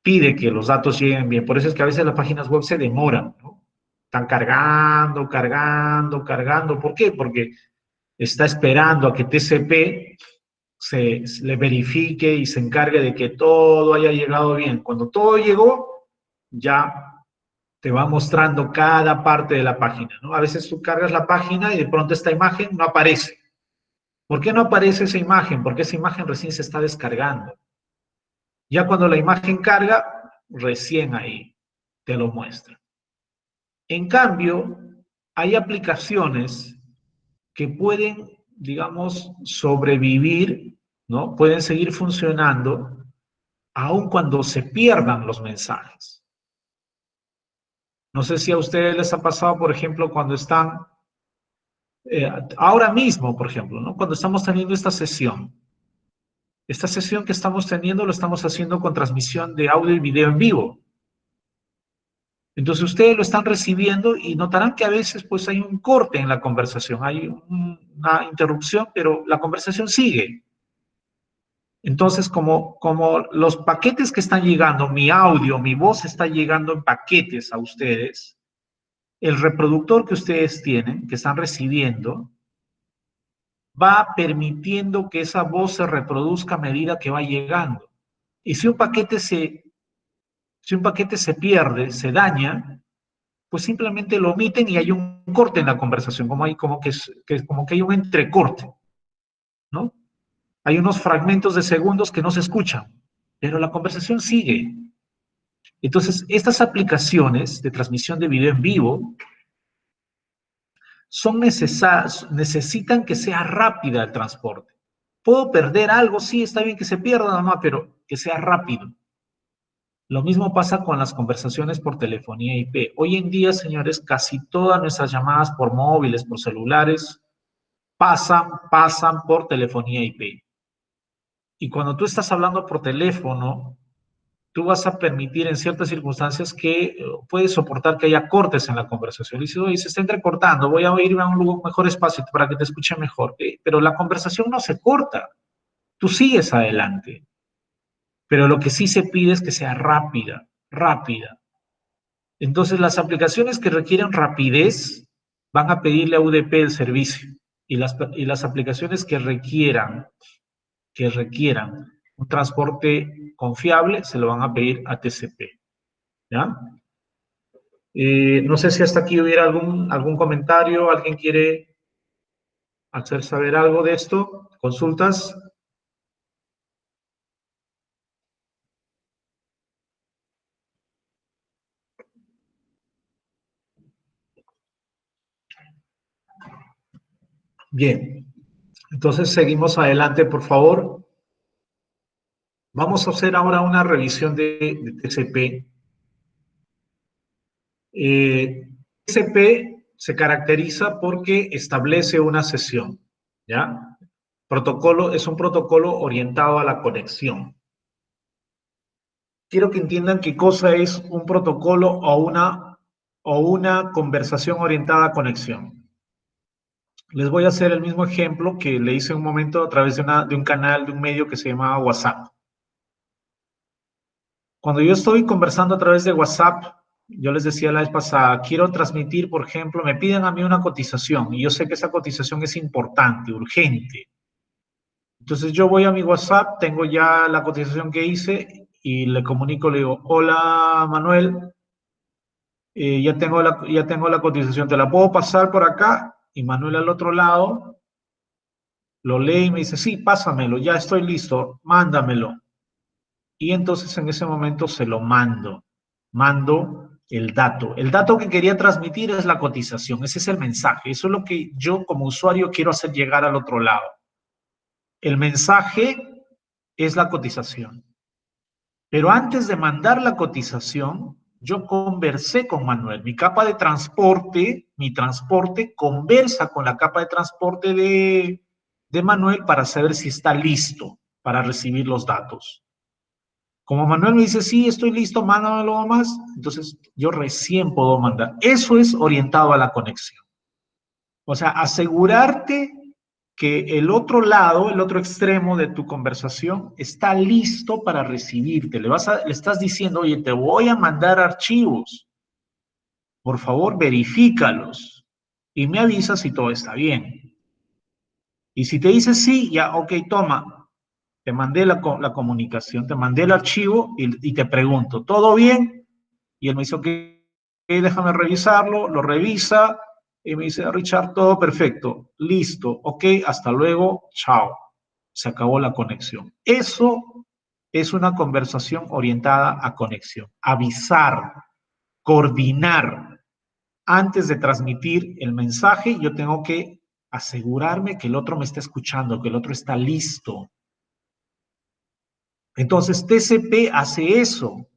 Speaker 1: pide que los datos lleguen bien. Por eso es que a veces las páginas web se demoran, ¿no? Están cargando, cargando, cargando. ¿Por qué? Porque está esperando a que TCP le verifique y se encargue de que todo haya llegado bien. Cuando todo llegó, ya te va mostrando cada parte de la página, ¿no? A veces tú cargas la página y de pronto esta imagen no aparece. ¿Por qué no aparece esa imagen? Porque esa imagen recién se está descargando. Ya cuando la imagen carga, recién ahí te lo muestra. En cambio, hay aplicaciones que pueden, digamos, sobrevivir, ¿no? Pueden seguir funcionando aun cuando se pierdan los mensajes. No sé si a ustedes les ha pasado, por ejemplo, cuando están, ahora mismo, por ejemplo, ¿no? Cuando estamos teniendo esta sesión que estamos teniendo lo estamos haciendo con transmisión de audio y video en vivo. Entonces ustedes lo están recibiendo y notarán que a veces pues hay un corte en la conversación, hay una interrupción, pero la conversación sigue. Entonces, como los paquetes que están llegando, mi audio, mi voz está llegando en paquetes a ustedes, el reproductor que ustedes tienen, que están recibiendo, va permitiendo que esa voz se reproduzca a medida que va llegando. Y si un paquete se pierde, se daña, pues simplemente lo omiten y hay un corte en la conversación, como que hay un entrecorte, ¿no? Hay unos fragmentos de segundos que no se escuchan, pero la conversación sigue. Entonces, estas aplicaciones de transmisión de video en vivo necesitan que sea rápida el transporte. ¿Puedo perder algo? Sí, está bien que se pierda nada más, pero que sea rápido. Lo mismo pasa con las conversaciones por telefonía IP. Hoy en día, señores, casi todas nuestras llamadas por móviles, por celulares, pasan por telefonía IP. Y cuando tú estás hablando por teléfono, tú vas a permitir en ciertas circunstancias que puedes soportar que haya cortes en la conversación. Y dices, oye, se está entrecortando, voy a irme a un lugar, mejor espacio para que te escuche mejor. Pero la conversación no se corta, tú sigues adelante. Pero lo que sí se pide es que sea rápida, rápida. Entonces, las aplicaciones que requieren rapidez van a pedirle a UDP el servicio. Y las aplicaciones que requieran un transporte confiable se lo van a pedir a TCP. ¿Ya? No sé si hasta aquí hubiera algún comentario, alguien quiere hacer saber algo de esto? ¿Consultas? Bien, entonces seguimos adelante, por favor. Vamos a hacer ahora una revisión de TCP. TCP se caracteriza porque establece una sesión, ¿ya? Protocolo es un protocolo orientado a la conexión. Quiero que entiendan qué cosa es un protocolo o una conversación orientada a conexión. Les voy a hacer el mismo ejemplo que le hice un momento a través de un canal, de un medio que se llamaba WhatsApp. Cuando yo estoy conversando a través de WhatsApp, yo les decía la vez pasada, quiero transmitir, por ejemplo, me piden a mí una cotización y yo sé que esa cotización es importante, urgente. Entonces yo voy a mi WhatsApp, tengo ya la cotización que hice y le comunico, le digo, hola Manuel, ya tengo la cotización, ¿te la puedo pasar por acá? Y Manuel al otro lado lo lee y me dice, sí, pásamelo, ya estoy listo, mándamelo. Y entonces en ese momento se lo mando el dato. El dato que quería transmitir es la cotización, ese es el mensaje, eso es lo que yo como usuario quiero hacer llegar al otro lado. El mensaje es la cotización. Pero antes de mandar la cotización, yo conversé con Manuel. Mi capa de transporte, mi transporte conversa con la capa de transporte de Manuel para saber si está listo para recibir los datos. Como Manuel me dice, sí, estoy listo, mándamelo más, entonces yo recién puedo mandar. Eso es orientado a la conexión. O sea, asegurarte que el otro lado, el otro extremo de tu conversación está listo para recibirte. Le estás diciendo, oye, te voy a mandar archivos. Por favor, verifícalos y me avisas si todo está bien. Y si te dice sí, ya, ok, toma, te mandé la comunicación, te mandé el archivo y te pregunto, ¿todo bien? Y él me dice, ok, déjame revisarlo, lo revisa y me dice, Richard, todo perfecto, listo, ok, hasta luego, chao. Se acabó la conexión. Eso es una conversación orientada a conexión. Avisar, coordinar. Antes de transmitir el mensaje, yo tengo que asegurarme que el otro me está escuchando, que el otro está listo. Entonces, TCP hace eso.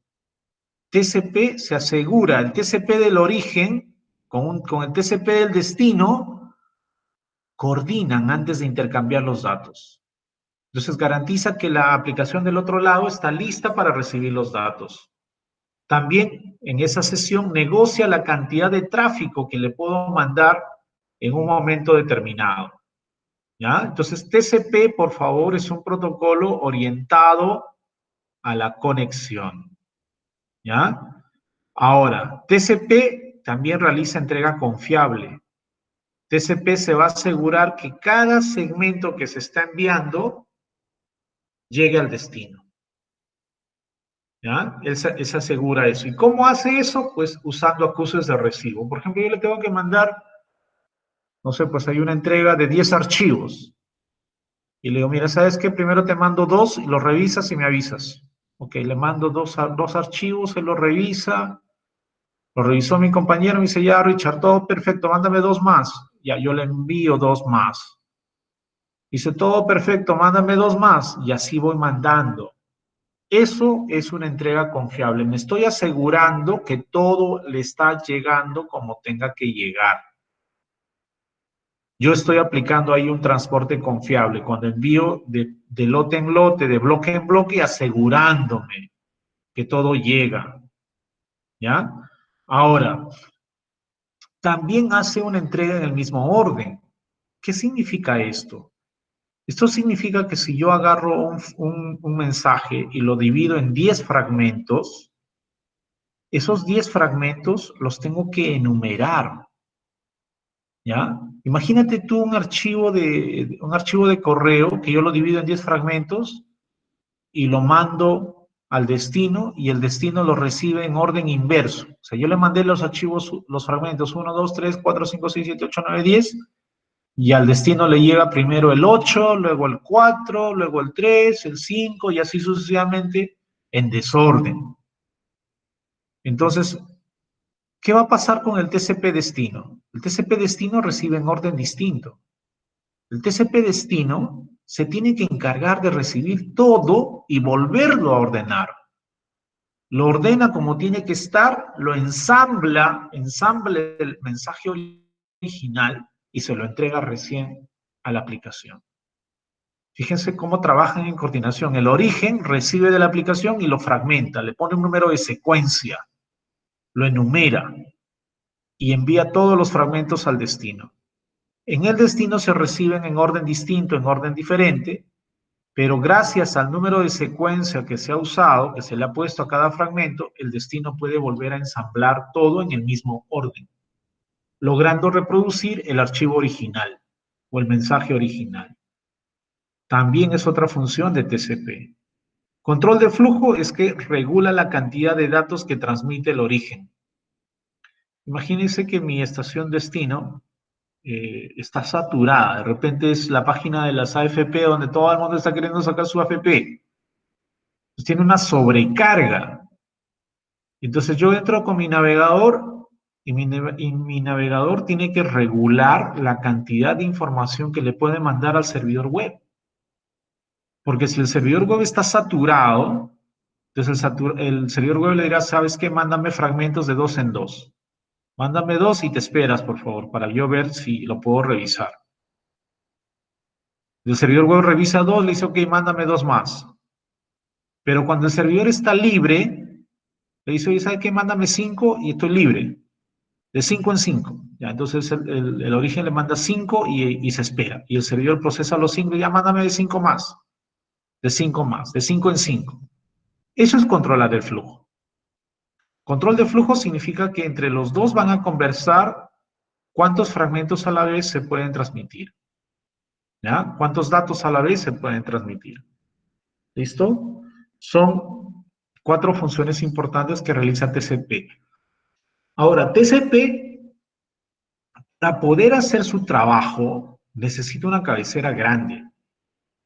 Speaker 1: TCP se asegura, el TCP del origen con el TCP del destino, coordinan antes de intercambiar los datos. Entonces garantiza que la aplicación del otro lado está lista para recibir los datos. También en esa sesión negocia la cantidad de tráfico que le puedo mandar en un momento determinado. ¿Ya? Entonces TCP, por favor, es un protocolo orientado a la conexión. ¿Ya? Ahora, TCP también realiza entrega confiable. TCP se va a asegurar que cada segmento que se está enviando llegue al destino. ¿Ya? Él se asegura eso. ¿Y cómo hace eso? Pues usando acuses de recibo. Por ejemplo, yo le tengo que mandar, no sé, pues hay una entrega de 10 archivos. Y le digo, mira, ¿sabes qué? Primero te mando 2 y los revisas y me avisas. Ok, le mando dos archivos, él los revisa. Lo revisó mi compañero, me dice, ya, Richard, todo perfecto, mándame 2 más. Ya, yo le envío 2 más. Dice, todo perfecto, mándame 2 más. Y así voy mandando. Eso es una entrega confiable. Me estoy asegurando que todo le está llegando como tenga que llegar. Yo estoy aplicando ahí un transporte confiable. Cuando envío de lote en lote, de bloque en bloque, asegurándome que todo llega. ¿Ya? Ahora, también hace una entrega en el mismo orden. ¿Qué significa esto? Esto significa que si yo agarro un mensaje y lo divido en 10 fragmentos, esos 10 fragmentos los tengo que enumerar, ¿ya? Imagínate tú un archivo de correo que yo lo divido en 10 fragmentos y lo mando al destino y el destino lo recibe en orden inverso. O sea, yo le mandé los archivos, los fragmentos 1, 2, 3, 4, 5, 6, 7, 8, 9, 10 Y al destino le llega primero el 8, luego el 4, luego el 3, el 5 y así sucesivamente en desorden. Entonces, ¿qué va a pasar con el TCP destino? El TCP destino recibe en orden distinto. El TCP destino se tiene que encargar de recibir todo y volverlo a ordenar. Lo ordena como tiene que estar, lo ensambla el mensaje original y se lo entrega recién a la aplicación. Fíjense cómo trabajan en coordinación. El origen recibe de la aplicación y lo fragmenta, le pone un número de secuencia, lo enumera y envía todos los fragmentos al destino. En el destino se reciben en orden distinto, en orden diferente, pero gracias al número de secuencia que se ha usado, que se le ha puesto a cada fragmento, el destino puede volver a ensamblar todo en el mismo orden, logrando reproducir el archivo original o el mensaje original. También es otra función de TCP. Control de flujo es que regula la cantidad de datos que transmite el origen. Imagínense que mi estación destino está saturada. De repente es la página de las AFP donde todo el mundo está queriendo sacar su AFP. Pues tiene una sobrecarga. Entonces yo entro con mi navegador y mi navegador tiene que regular la cantidad de información que le puede mandar al servidor web. Porque si el servidor web está saturado, entonces el servidor web le dirá, ¿sabes qué? Mándame fragmentos de 2 en 2. Mándame 2 y te esperas, por favor, para yo ver si lo puedo revisar. El servidor web revisa 2, le dice, ok, mándame 2 más. Pero cuando el servidor está libre, le dice, oye, ¿sabes qué? Mándame 5 y estoy libre. De 5 en 5. Ya, entonces el origen le manda 5 y se espera. Y el servidor procesa los 5 y ya mándame de 5 más. De 5 más. De 5 en 5. Eso es controlar el flujo. Control de flujo significa que entre los dos van a conversar cuántos fragmentos a la vez se pueden transmitir. ¿Ya? ¿Cuántos datos a la vez se pueden transmitir? ¿Listo? Son 4 funciones importantes que realiza TCP. Ahora, TCP, para poder hacer su trabajo, necesita una cabecera grande.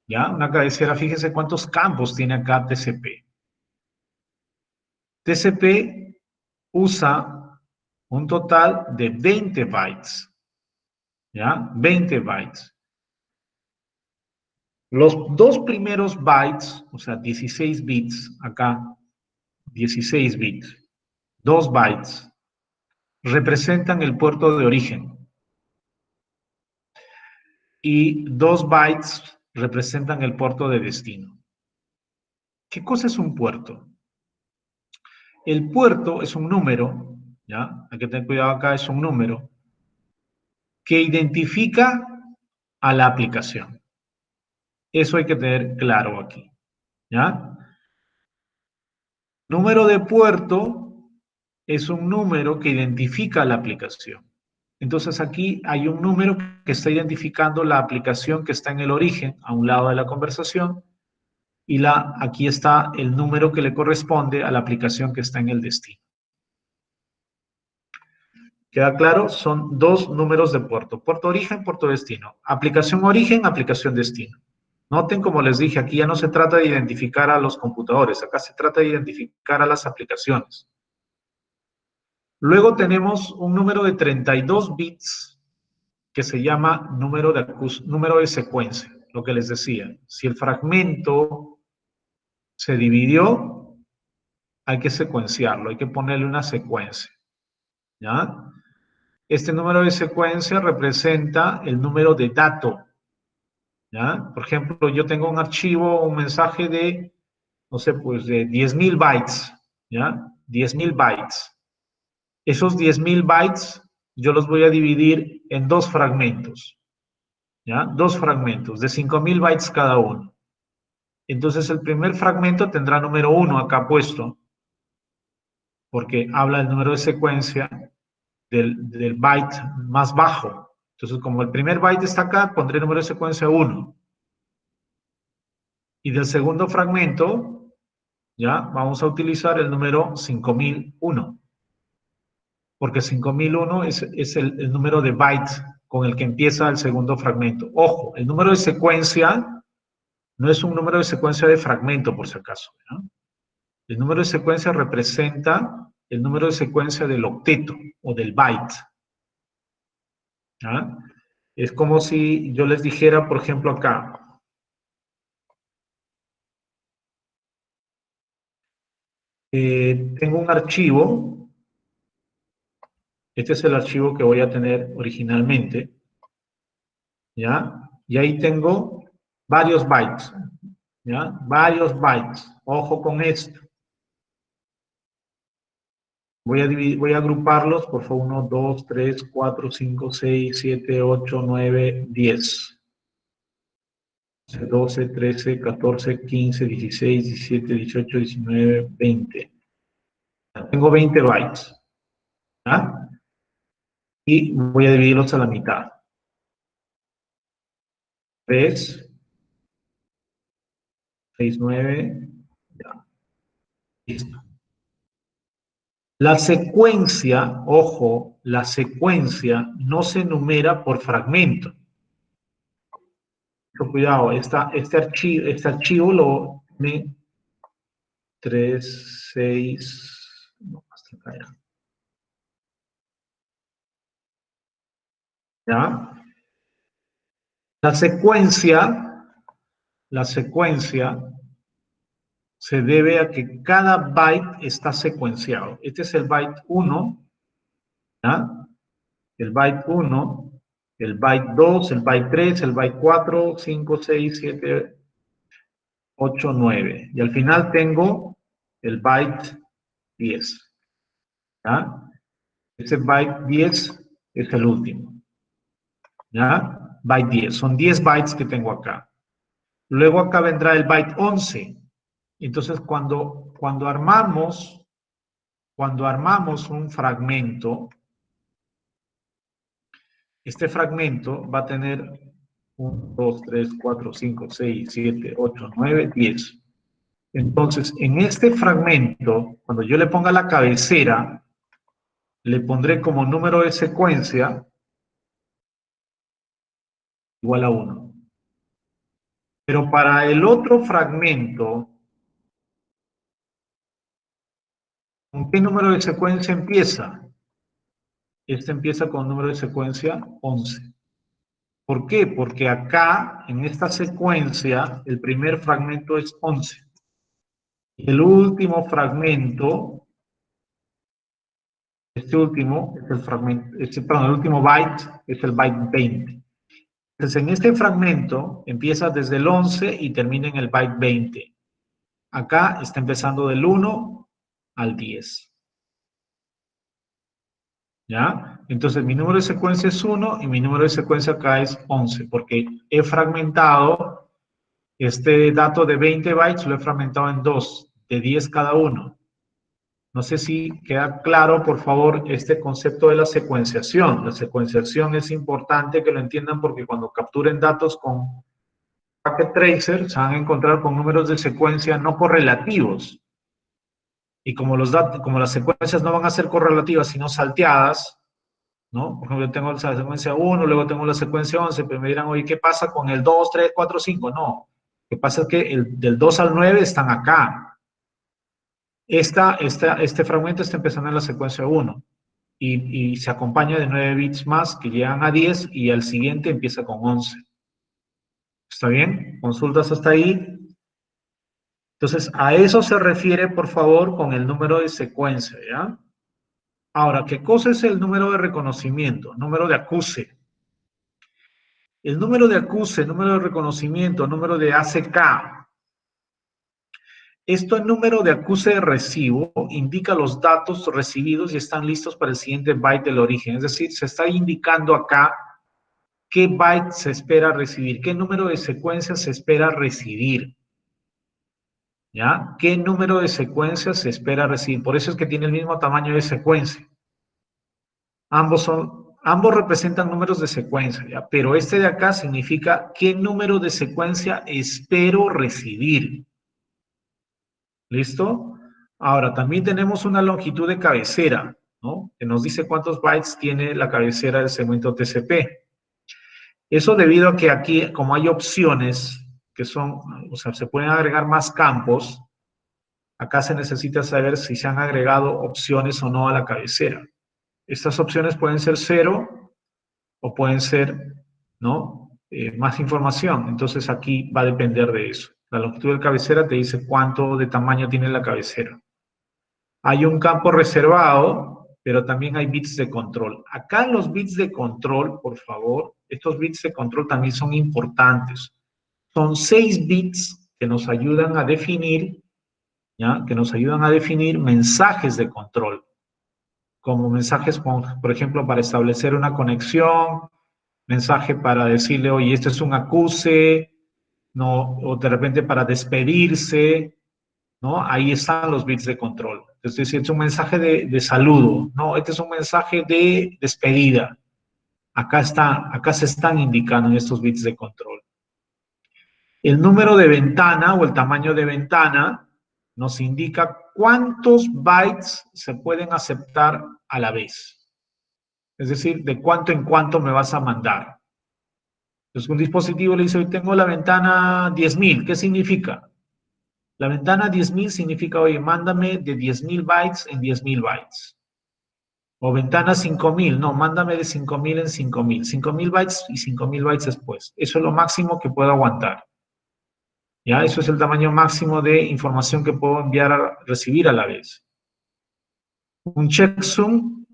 Speaker 1: ¿Ya? Una cabecera, fíjense cuántos campos tiene acá TCP. TCP usa un total de 20 bytes. ¿Ya? 20 bytes. Los 2 primeros bytes, o sea, 16 bits, acá, 16 bits, 2 bytes, representan el puerto de origen. Y 2 bytes representan el puerto de destino. ¿Qué cosa es un puerto? El puerto es un número, ¿ya? Hay que tener cuidado acá, es un número que identifica a la aplicación. Eso hay que tener claro aquí, ¿ya? Número de puerto es un número que identifica a la aplicación. Entonces aquí hay un número que está identificando la aplicación que está en el origen, a un lado de la conversación, y aquí está el número que le corresponde a la aplicación que está en el destino. ¿Queda claro? Son 2 números de puerto. Puerto origen, puerto destino. Aplicación origen, aplicación destino. Noten, como les dije, aquí ya no se trata de identificar a los computadores, acá se trata de identificar a las aplicaciones. Luego tenemos un número de 32 bits que se llama número de secuencia, lo que les decía. Si el fragmento se dividió, hay que secuenciarlo, hay que ponerle una secuencia. ¿Ya? Este número de secuencia representa el número de dato. ¿Ya? Por ejemplo, yo tengo un archivo, un mensaje de, no sé, pues de 10.000 bytes. ¿Ya? 10.000 bytes. Esos 10.000 bytes yo los voy a dividir en 2 fragmentos. ¿Ya? 2 fragmentos de 5.000 bytes cada uno. Entonces el primer fragmento tendrá número 1 acá puesto, porque habla del número de secuencia del byte más bajo. Entonces, como el primer byte está acá, pondré el número de secuencia 1. Y del segundo fragmento, ya, vamos a utilizar el número 5001. Porque 5001 es el número de bytes con el que empieza el segundo fragmento. Ojo, el número de secuencia no es un número de secuencia de fragmento, por si acaso, ¿no? El número de secuencia representa el número de secuencia del octeto o del byte. ¿Ah? Es como si yo les dijera, por ejemplo, acá. Tengo un archivo. Este es el archivo que voy a tener originalmente. ¿Ya? Y ahí tengo varios bytes. ¿Ya? Varios bytes. Ojo con esto. Voy a agruparlos, por favor, 1, 2, 3, 4, 5, 6, 7, 8, 9, 10. 12, 13, 14, 15, 16, 17, 18, 19, 20. Tengo 20 bytes. ¿Ah? Y voy a dividirlos a la mitad. 3, 6, 9, ya. Listo. La secuencia, ojo, la secuencia no se enumera por fragmento. Mucho cuidado, este archivo lo tiene 3, 6, no, hasta acá ya. ¿Ya? La secuencia se debe a que cada byte está secuenciado. Este es el byte 1, ¿ya? El byte 1, el byte 2, el byte 3, el byte 4, 5, 6, 7, 8, 9. Y al final tengo el byte 10. ¿Ya? Este byte 10 es el último. ¿Ya? Byte 10. Son 10 bytes que tengo acá. Luego acá vendrá el byte 11. Entonces, cuando armamos un fragmento, este fragmento va a tener 1, 2, 3, 4, 5, 6, 7, 8, 9, 10. Entonces, en este fragmento, cuando yo le ponga la cabecera, le pondré como número de secuencia igual a 1. Pero para el otro fragmento, ¿con qué número de secuencia empieza? Este empieza con número de secuencia 11. ¿Por qué? Porque acá, en esta secuencia, el primer fragmento es 11. Y el último fragmento, este último, es el fragmento, el último byte es el byte 20. Entonces, en este fragmento empieza desde el 11 y termina en el byte 20. Acá está empezando del 1 al 10. ¿Ya? Entonces, mi número de secuencia es 1 y mi número de secuencia acá es 11, porque he fragmentado este dato de 20 bytes, lo he fragmentado en 2, de 10 cada uno. No sé si queda claro, por favor, este concepto de la secuenciación. La secuenciación es importante que lo entiendan porque cuando capturen datos con Packet Tracer se van a encontrar con números de secuencia no correlativos. Y como las secuencias no van a ser correlativas, sino salteadas, ¿no? Por ejemplo, yo tengo la secuencia 1, luego tengo la secuencia 11, pero me dirán, oye, ¿qué pasa con el 2, 3, 4, 5? No. Lo que pasa es que del 2 al 9 están acá. Este fragmento está empezando en la secuencia 1 y se acompaña de 9 bits más que llegan a 10 y al siguiente empieza con 11. ¿Está bien? ¿Consultas hasta ahí? Entonces, a eso se refiere, por favor, con el número de secuencia, ¿ya? Ahora, ¿qué cosa es el número de reconocimiento? Número de acuse. El número de acuse, número de reconocimiento, número de ACK. Esto en número de acuse de recibo indica los datos recibidos y están listos para el siguiente byte del origen. Es decir, se está indicando acá qué byte se espera recibir, qué número de secuencias se espera recibir. ¿Ya? ¿Qué número de secuencias se espera recibir? Por eso es que tiene el mismo tamaño de secuencia. Ambos representan números de secuencia, ¿ya? Pero este de acá significa qué número de secuencia espero recibir. ¿Listo? Ahora, también tenemos una longitud de cabecera, ¿no? Que nos dice cuántos bytes tiene la cabecera del segmento TCP. Eso debido a que aquí, como hay opciones que son, o sea, se pueden agregar más campos, acá se necesita saber si se han agregado opciones o no a la cabecera. Estas opciones pueden ser 0 o pueden ser, ¿no? Más información. Entonces aquí va a depender de eso. La longitud de cabecera te dice cuánto de tamaño tiene la cabecera. Hay un campo reservado, pero también hay bits de control. Acá en los bits de control, por favor, estos bits de control también son importantes. Son 6 bits que nos ayudan a definir, ¿ya? Que nos ayudan a definir mensajes de control, como mensajes, por ejemplo, para establecer una conexión, mensaje para decirle, oye, este es un acuse, ¿no? O de repente para despedirse, ¿no? Ahí están los bits de control. Entonces, si es un mensaje de saludo, ¿no? Este es un mensaje de despedida. Acá se están indicando en estos bits de control. El número de ventana o el tamaño de ventana nos indica cuántos bytes se pueden aceptar a la vez. Es decir, de cuánto en cuánto me vas a mandar. Entonces, un dispositivo le dice, hoy tengo la ventana 10.000. ¿Qué significa? La ventana 10.000 significa, oye, mándame de 10.000 bytes en 10.000 bytes. O ventana 5.000, no, mándame de 5.000 en 5.000. 5.000 bytes y 5.000 bytes después. Eso es lo máximo que puedo aguantar. ¿Ya? Eso es el tamaño máximo de información que puedo enviar a recibir a la vez. Un checksum,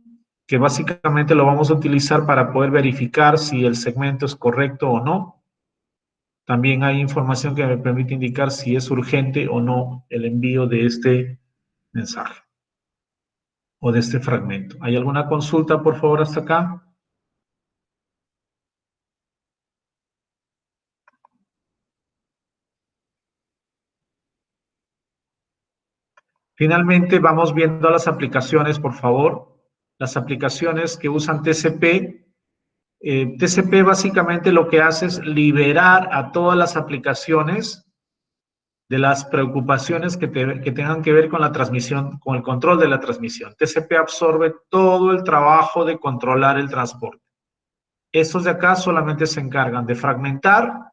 Speaker 1: que básicamente lo vamos a utilizar para poder verificar si el segmento es correcto o no. También hay información que me permite indicar si es urgente o no el envío de este mensaje o de este fragmento. ¿Hay alguna consulta, por favor, hasta acá? Finalmente, vamos viendo las aplicaciones, por favor. Las aplicaciones que usan TCP. TCP básicamente lo que hace es liberar a todas las aplicaciones de las preocupaciones que tengan que ver con la transmisión, con el control de la transmisión. TCP absorbe todo el trabajo de controlar el transporte. Estos de acá solamente se encargan de fragmentar,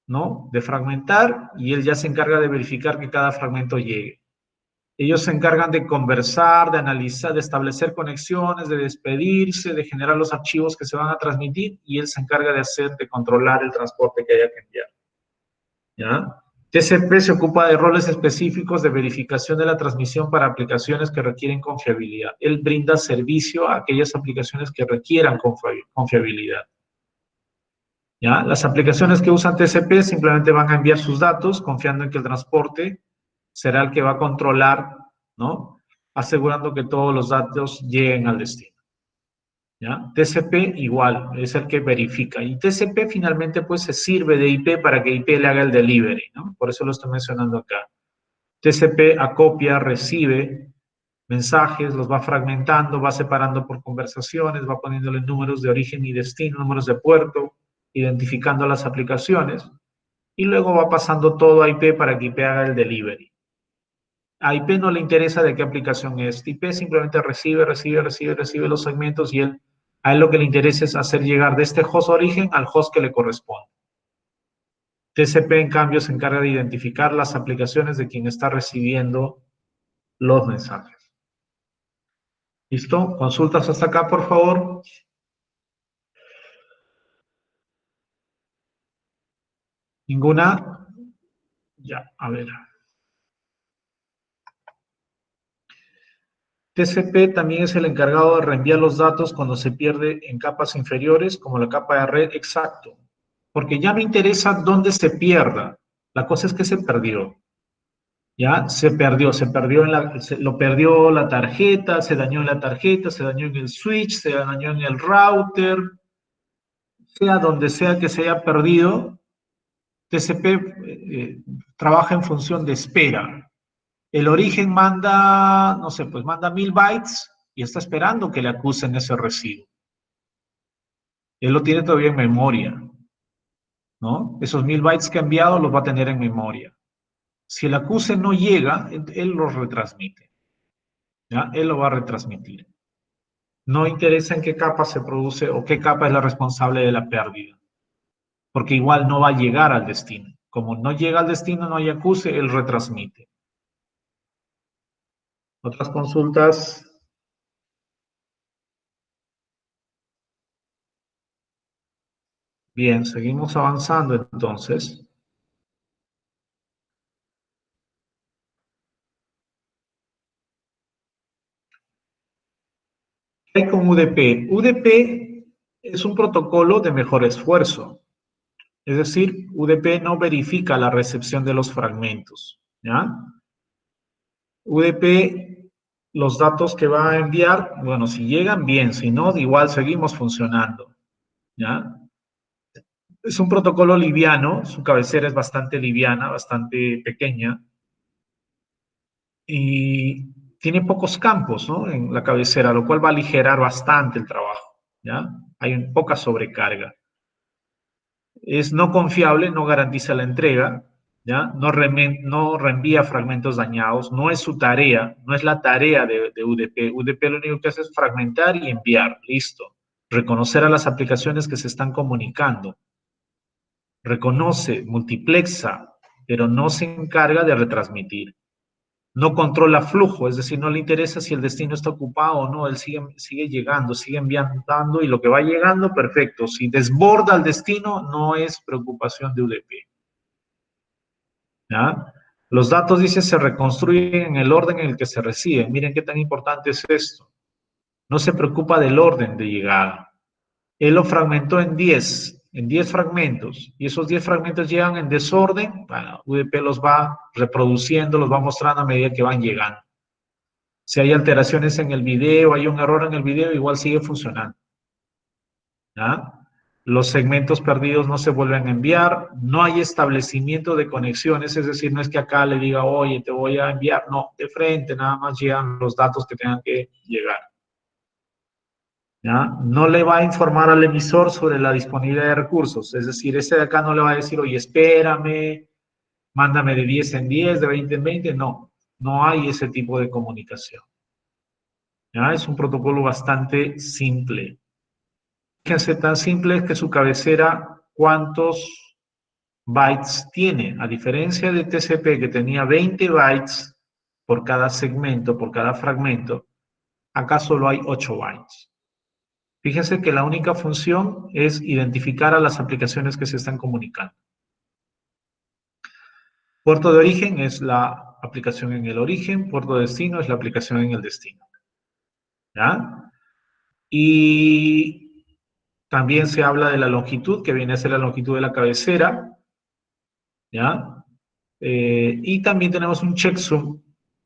Speaker 1: ¿no? De fragmentar, y él ya se encarga de verificar que cada fragmento llegue. Ellos se encargan de conversar, de analizar, de establecer conexiones, de despedirse, de generar los archivos que se van a transmitir, y él se encarga de controlar el transporte que haya que enviar. ¿Ya? TCP se ocupa de roles específicos de verificación de la transmisión para aplicaciones que requieren confiabilidad. Él brinda servicio a aquellas aplicaciones que requieran confiabilidad. ¿Ya? Las aplicaciones que usan TCP simplemente van a enviar sus datos confiando en que el transporte será el que va a controlar, ¿no? Asegurando que todos los datos lleguen al destino. ¿Ya? TCP igual, es el que verifica. Y TCP finalmente pues se sirve de IP para que IP le haga el delivery, ¿no? Por eso lo estoy mencionando acá. TCP acopia, recibe mensajes, los va fragmentando, va separando por conversaciones, va poniéndole números de origen y destino, números de puerto, identificando las aplicaciones, y luego va pasando todo a IP para que IP haga el delivery. A IP no le interesa de qué aplicación es. IP simplemente recibe los segmentos, y a él lo que le interesa es hacer llegar de este host origen al host que le corresponde. TCP, en cambio, se encarga de identificar las aplicaciones de quien está recibiendo los mensajes. ¿Listo? ¿Consultas hasta acá, por favor? ¿Ninguna? Ya, a ver. TCP también es el encargado de reenviar los datos cuando se pierde en capas inferiores, como la capa de red, exacto. Porque ya no interesa dónde se pierda. La cosa es que se perdió. Ya se perdió lo perdió la tarjeta, se dañó en la tarjeta, se dañó en el switch, se dañó en el router, sea donde sea que se haya perdido. TCP trabaja en función de espera. El origen manda, no sé, pues manda 1.000 bytes y está esperando que le acusen ese recibo. Él lo tiene todavía en memoria, ¿no? Esos 1.000 bytes que ha enviado los va a tener en memoria. Si el acuse no llega, él los retransmite, ¿ya? Él lo va a retransmitir. No interesa en qué capa se produce o qué capa es la responsable de la pérdida, porque igual no va a llegar al destino. Como no llega al destino, no hay acuse, él retransmite. Otras consultas. Bien, seguimos avanzando entonces. ¿Qué hay con UDP? UDP es un protocolo de mejor esfuerzo. Es decir, UDP no verifica la recepción de los fragmentos. ¿Ya? UDP, los datos que va a enviar, bueno, si llegan, bien, si no, igual seguimos funcionando. ¿Ya? Es un protocolo liviano, su cabecera es bastante liviana, bastante pequeña, y tiene pocos campos, ¿no? En la cabecera, lo cual va a aligerar bastante el trabajo. ¿Ya? Hay poca sobrecarga. Es no confiable, no garantiza la entrega, ¿ya? No reenvía fragmentos dañados, no es su tarea, no es la tarea de UDP. UDP lo único que hace es fragmentar y enviar, listo. Reconocer a las aplicaciones que se están comunicando. Reconoce, multiplexa, pero no se encarga de retransmitir. No controla flujo, es decir, no le interesa si el destino está ocupado o no, él sigue llegando, sigue enviando y lo que va llegando, perfecto. Si desborda el destino, no es preocupación de UDP. ¿Ya? Los datos, dice, se reconstruyen en el orden en el que se reciben. Miren qué tan importante es esto. No se preocupa del orden de llegada. Él lo fragmentó en 10 fragmentos, y esos 10 fragmentos llegan en desorden. Bueno, UDP los va reproduciendo, los va mostrando a medida que van llegando. Si hay alteraciones en el video, hay un error en el video, igual sigue funcionando. ¿Ya? Los segmentos perdidos no se vuelven a enviar, no hay establecimiento de conexiones, es decir, no es que acá le diga, oye, te voy a enviar, no, de frente nada más llegan los datos que tengan que llegar. ¿Ya? No le va a informar al emisor sobre la disponibilidad de recursos, es decir, ese de acá no le va a decir, oye, espérame, mándame de 10 en 10, de 20 en 20, no, no hay ese tipo de comunicación. ¿Ya? Es un protocolo bastante simple. Fíjense, tan simple es que su cabecera, ¿cuántos bytes tiene? A diferencia de TCP, que tenía 20 bytes por cada segmento, por cada fragmento, acá solo hay 8 bytes. Fíjense que la única función es identificar a las aplicaciones que se están comunicando. Puerto de origen es la aplicación en el origen, puerto de destino es la aplicación en el destino. ¿Ya? Y también se habla de la longitud, que viene a ser la longitud de la cabecera, ¿ya? Y también tenemos un checksum,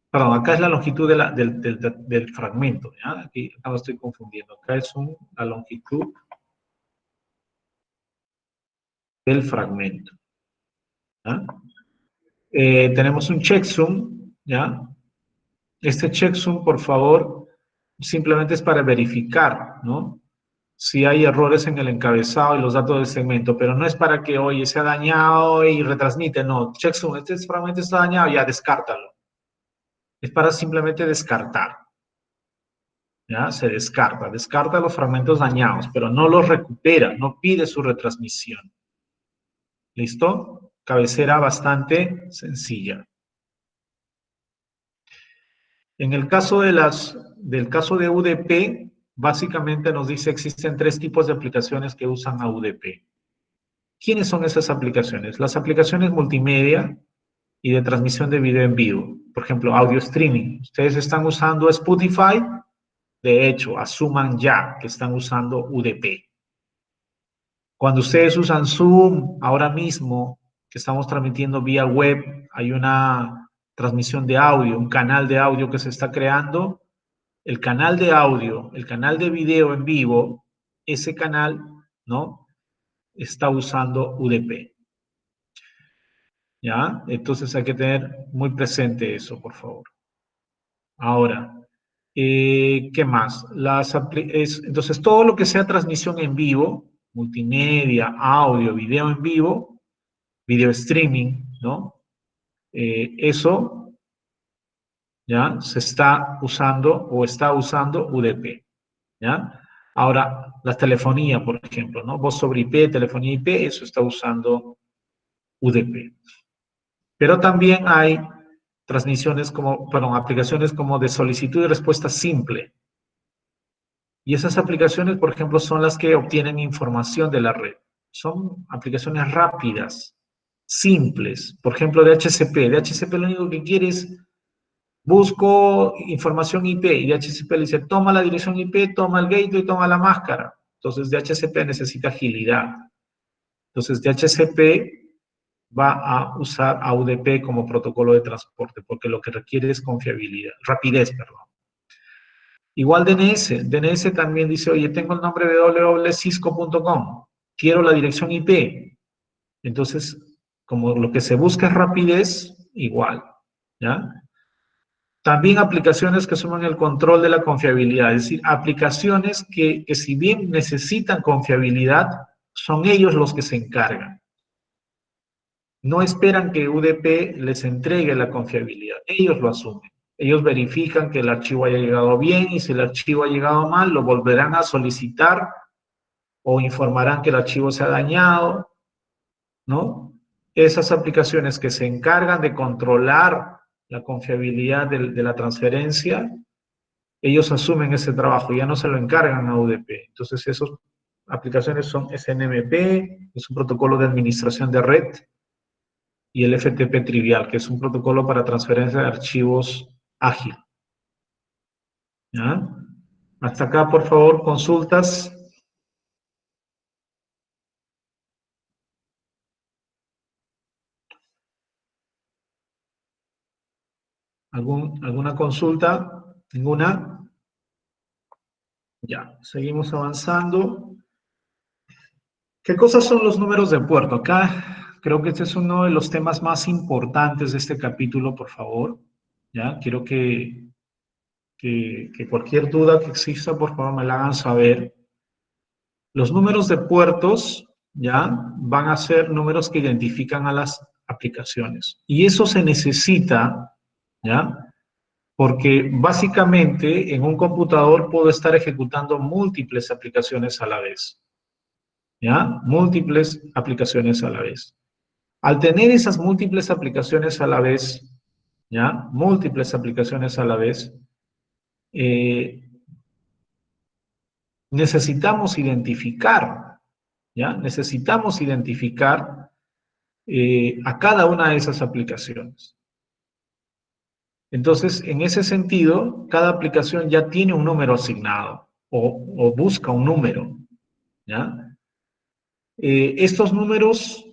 Speaker 1: perdón, acá es la longitud del fragmento, ¿ya? Aquí acá lo estoy confundiendo, acá es la longitud del fragmento, ¿ya? Tenemos un checksum, ¿ya? Este checksum, por favor, simplemente es para verificar, ¿no? Si hay errores en el encabezado y los datos del segmento, pero no es para que, oye, se ha dañado y retransmite, no. Checksum, este fragmento está dañado, ya descártalo. Es para simplemente descartar. ¿Ya? Se descarta los fragmentos dañados, pero no los recupera, no pide su retransmisión. ¿Listo? Cabecera bastante sencilla. En el caso del caso de UDP, básicamente nos dice existen 3 tipos de aplicaciones que usan a UDP. ¿Quiénes son esas aplicaciones? Las aplicaciones multimedia y de transmisión de video en vivo. Por ejemplo, audio streaming. Ustedes están usando Spotify, de hecho, asuman ya que están usando UDP. Cuando ustedes usan Zoom, ahora mismo que estamos transmitiendo vía web, hay una transmisión de audio, un canal de audio que se está creando. El canal de audio, el canal de video en vivo, ese canal, ¿no? Está usando UDP. ¿Ya? Entonces hay que tener muy presente eso, por favor. Ahora, ¿qué más? Entonces, todo lo que sea transmisión en vivo, multimedia, audio, video en vivo, video streaming, ¿no? Eso ya se está usando o está usando UDP. ¿ya? Ahora, la telefonía, por ejemplo, ¿no? Voz sobre IP, telefonía IP, eso está usando UDP. Pero también hay transmisiones como, perdón, aplicaciones como de solicitud y respuesta simple. Y esas aplicaciones, por ejemplo, son las que obtienen información de la red. Son aplicaciones rápidas, simples. Por ejemplo, de HCP. De HCP lo único que quiere es busco información IP y DHCP le dice, toma la dirección IP, toma el gateway, toma la máscara. Entonces DHCP necesita agilidad. Entonces DHCP va a usar a UDP como protocolo de transporte porque lo que requiere es confiabilidad, rapidez, perdón. Igual DNS. DNS también dice, oye, tengo el nombre www.cisco.com, quiero la dirección IP. Entonces, como lo que se busca es rapidez, igual, ¿ya? También aplicaciones que asumen el control de la confiabilidad, es decir, aplicaciones que si bien necesitan confiabilidad, son ellos los que se encargan. No esperan que UDP les entregue la confiabilidad, ellos lo asumen. Ellos verifican que el archivo haya llegado bien y si el archivo ha llegado mal, lo volverán a solicitar o informarán que el archivo se ha dañado, ¿no? Esas aplicaciones que se encargan de controlar la confiabilidad de la transferencia, ellos asumen ese trabajo, ya no se lo encargan a UDP. Entonces, esas aplicaciones son SNMP, es un protocolo de administración de red, y el FTP trivial, que es un protocolo para transferencia de archivos ágil. ¿Ya? Hasta acá, por favor, consultas. ¿Alguna consulta? ¿Ninguna? Ya, seguimos avanzando. ¿Qué cosas son los números de puerto? Acá creo que este es uno de los temas más importantes de este capítulo, por favor. ¿Ya? Quiero que cualquier duda que exista, por favor, me la hagan saber. Los números de puertos, ¿ya? Van a ser números que identifican a las aplicaciones. Y eso se necesita, ¿ya? Porque básicamente en un computador puedo estar ejecutando múltiples aplicaciones a la vez, ¿ya? Múltiples aplicaciones a la vez. Al tener esas múltiples aplicaciones a la vez, ¿ya? Múltiples aplicaciones a la vez, necesitamos identificar, ¿ya? Necesitamos identificar a cada una de esas aplicaciones. Entonces, en ese sentido, cada aplicación ya tiene un número asignado o busca un número, ¿ya? Estos números,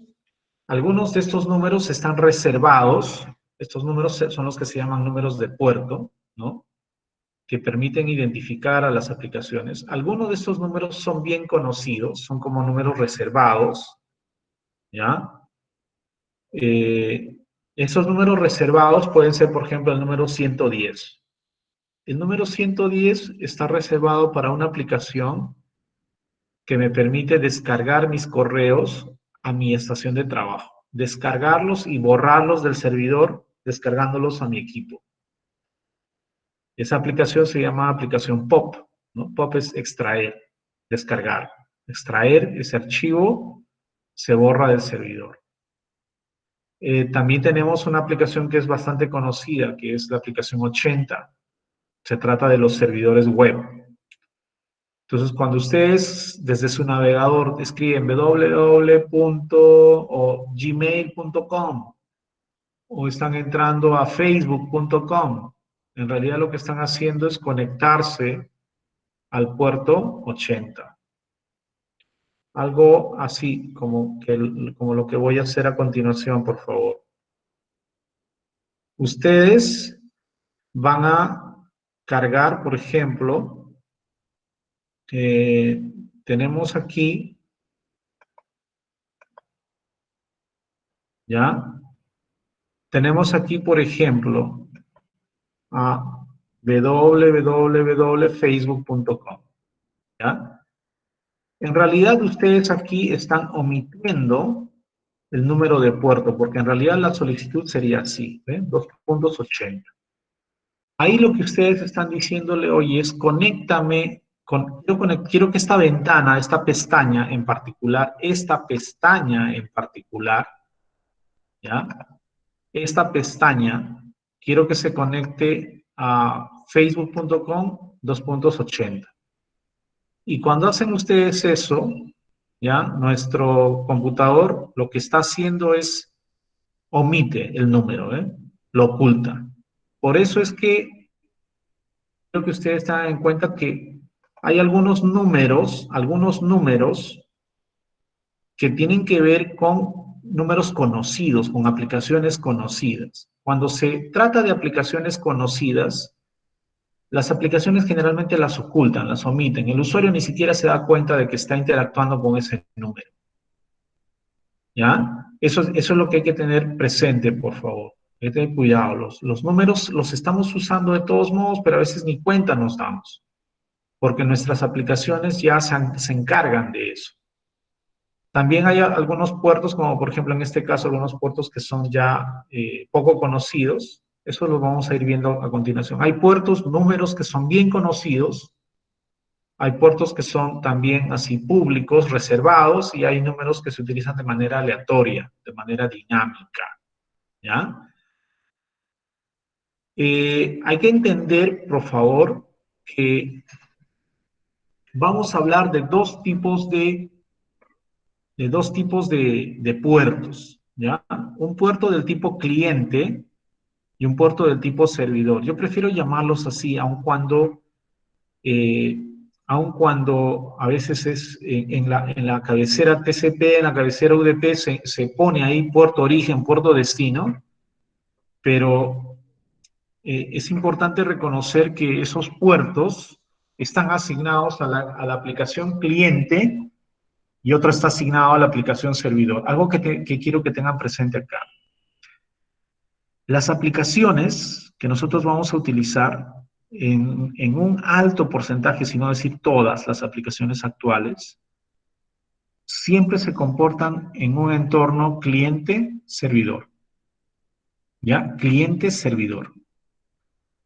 Speaker 1: algunos de estos números están reservados, estos números son los que se llaman números de puerto, ¿no? Que permiten identificar a las aplicaciones. Algunos de estos números son bien conocidos, son como números reservados, ¿ya? Esos números reservados pueden ser, por ejemplo, el número 110. El número 110 está reservado para una aplicación que me permite descargar mis correos a mi estación de trabajo, descargarlos y borrarlos del servidor, descargándolos a mi equipo. Esa aplicación se llama aplicación POP, ¿no? POP es extraer, descargar. Extraer ese archivo, se borra del servidor. También tenemos una aplicación que es bastante conocida, que es la aplicación 80. Se trata de los servidores web. Entonces, cuando ustedes desde su navegador escriben www.gmail.com o están entrando a facebook.com, en realidad lo que están haciendo es conectarse al puerto 80. Algo así como lo que voy a hacer a continuación, por favor. Ustedes van a cargar, por ejemplo, tenemos aquí, ¿ya? Tenemos aquí, por ejemplo, a www.facebook.com, ¿ya? En realidad ustedes aquí están omitiendo el número de puerto, porque en realidad la solicitud sería así, ¿eh? 2.80. Ahí lo que ustedes están diciéndole, oye, es conéctame quiero que esta ventana, esta pestaña en particular, ¿ya? Esta pestaña, quiero que se conecte a facebook.com 2.80. Y cuando hacen ustedes eso, ¿ya? Nuestro computador lo que está haciendo es omite el número, ¿eh? Lo oculta. Por eso es que quiero que ustedes tengan en cuenta que hay algunos números que tienen que ver con números conocidos, con aplicaciones conocidas. Cuando se trata de aplicaciones conocidas, las aplicaciones generalmente las ocultan, las omiten. El usuario ni siquiera se da cuenta de que está interactuando con ese número. ¿Ya? Eso es lo que hay que tener presente, por favor. Hay que tener cuidado. Los números los estamos usando de todos modos, pero a veces ni cuenta nos damos, porque nuestras aplicaciones ya se encargan de eso. También hay algunos puertos, como por ejemplo en este caso, algunos puertos que son ya poco conocidos. Eso lo vamos a ir viendo a continuación. Hay puertos, números que son bien conocidos. Hay puertos que son también así públicos, reservados, y hay números que se utilizan de manera aleatoria, de manera dinámica. ¿Ya? Hay que entender, por favor, que vamos a hablar de dos tipos de puertos, ¿ya? Un puerto del tipo cliente y un puerto del tipo servidor. Yo prefiero llamarlos así, eh, aun cuando a veces es en la cabecera TCP, en la cabecera UDP, se pone ahí puerto origen, puerto destino, pero es importante reconocer que esos puertos están asignados a la aplicación cliente y otro está asignado a la aplicación servidor. Algo que quiero que tengan presente acá. Las aplicaciones que nosotros vamos a utilizar en un alto porcentaje, si no decir todas las aplicaciones actuales, siempre se comportan en un entorno cliente-servidor. ¿Ya? Cliente-servidor.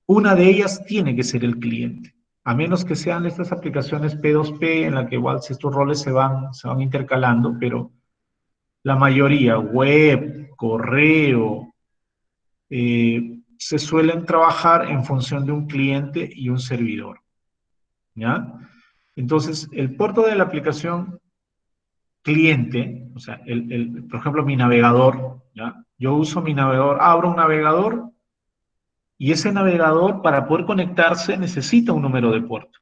Speaker 1: Una de ellas tiene que ser el cliente, a menos que sean estas aplicaciones P2P en la que igual estos roles se van intercalando, pero la mayoría, web, correo, se suelen trabajar en función de un cliente y un servidor, ¿ya? Entonces, el puerto de la aplicación cliente, o sea, por ejemplo, mi navegador, ¿ya? Yo uso mi navegador, abro un navegador y ese navegador para poder conectarse necesita un número de puerto.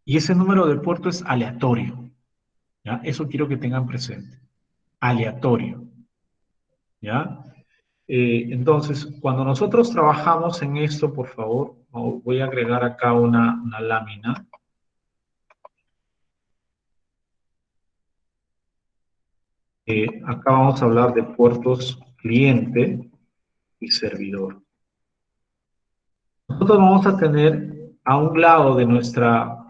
Speaker 1: Y ese número de puerto es aleatorio, ¿ya? Eso quiero que tengan presente, aleatorio, ¿ya? Entonces, cuando nosotros trabajamos en esto, por favor, voy a agregar acá una lámina. Acá vamos a hablar de puertos cliente y servidor. Nosotros vamos a tener a un lado de nuestra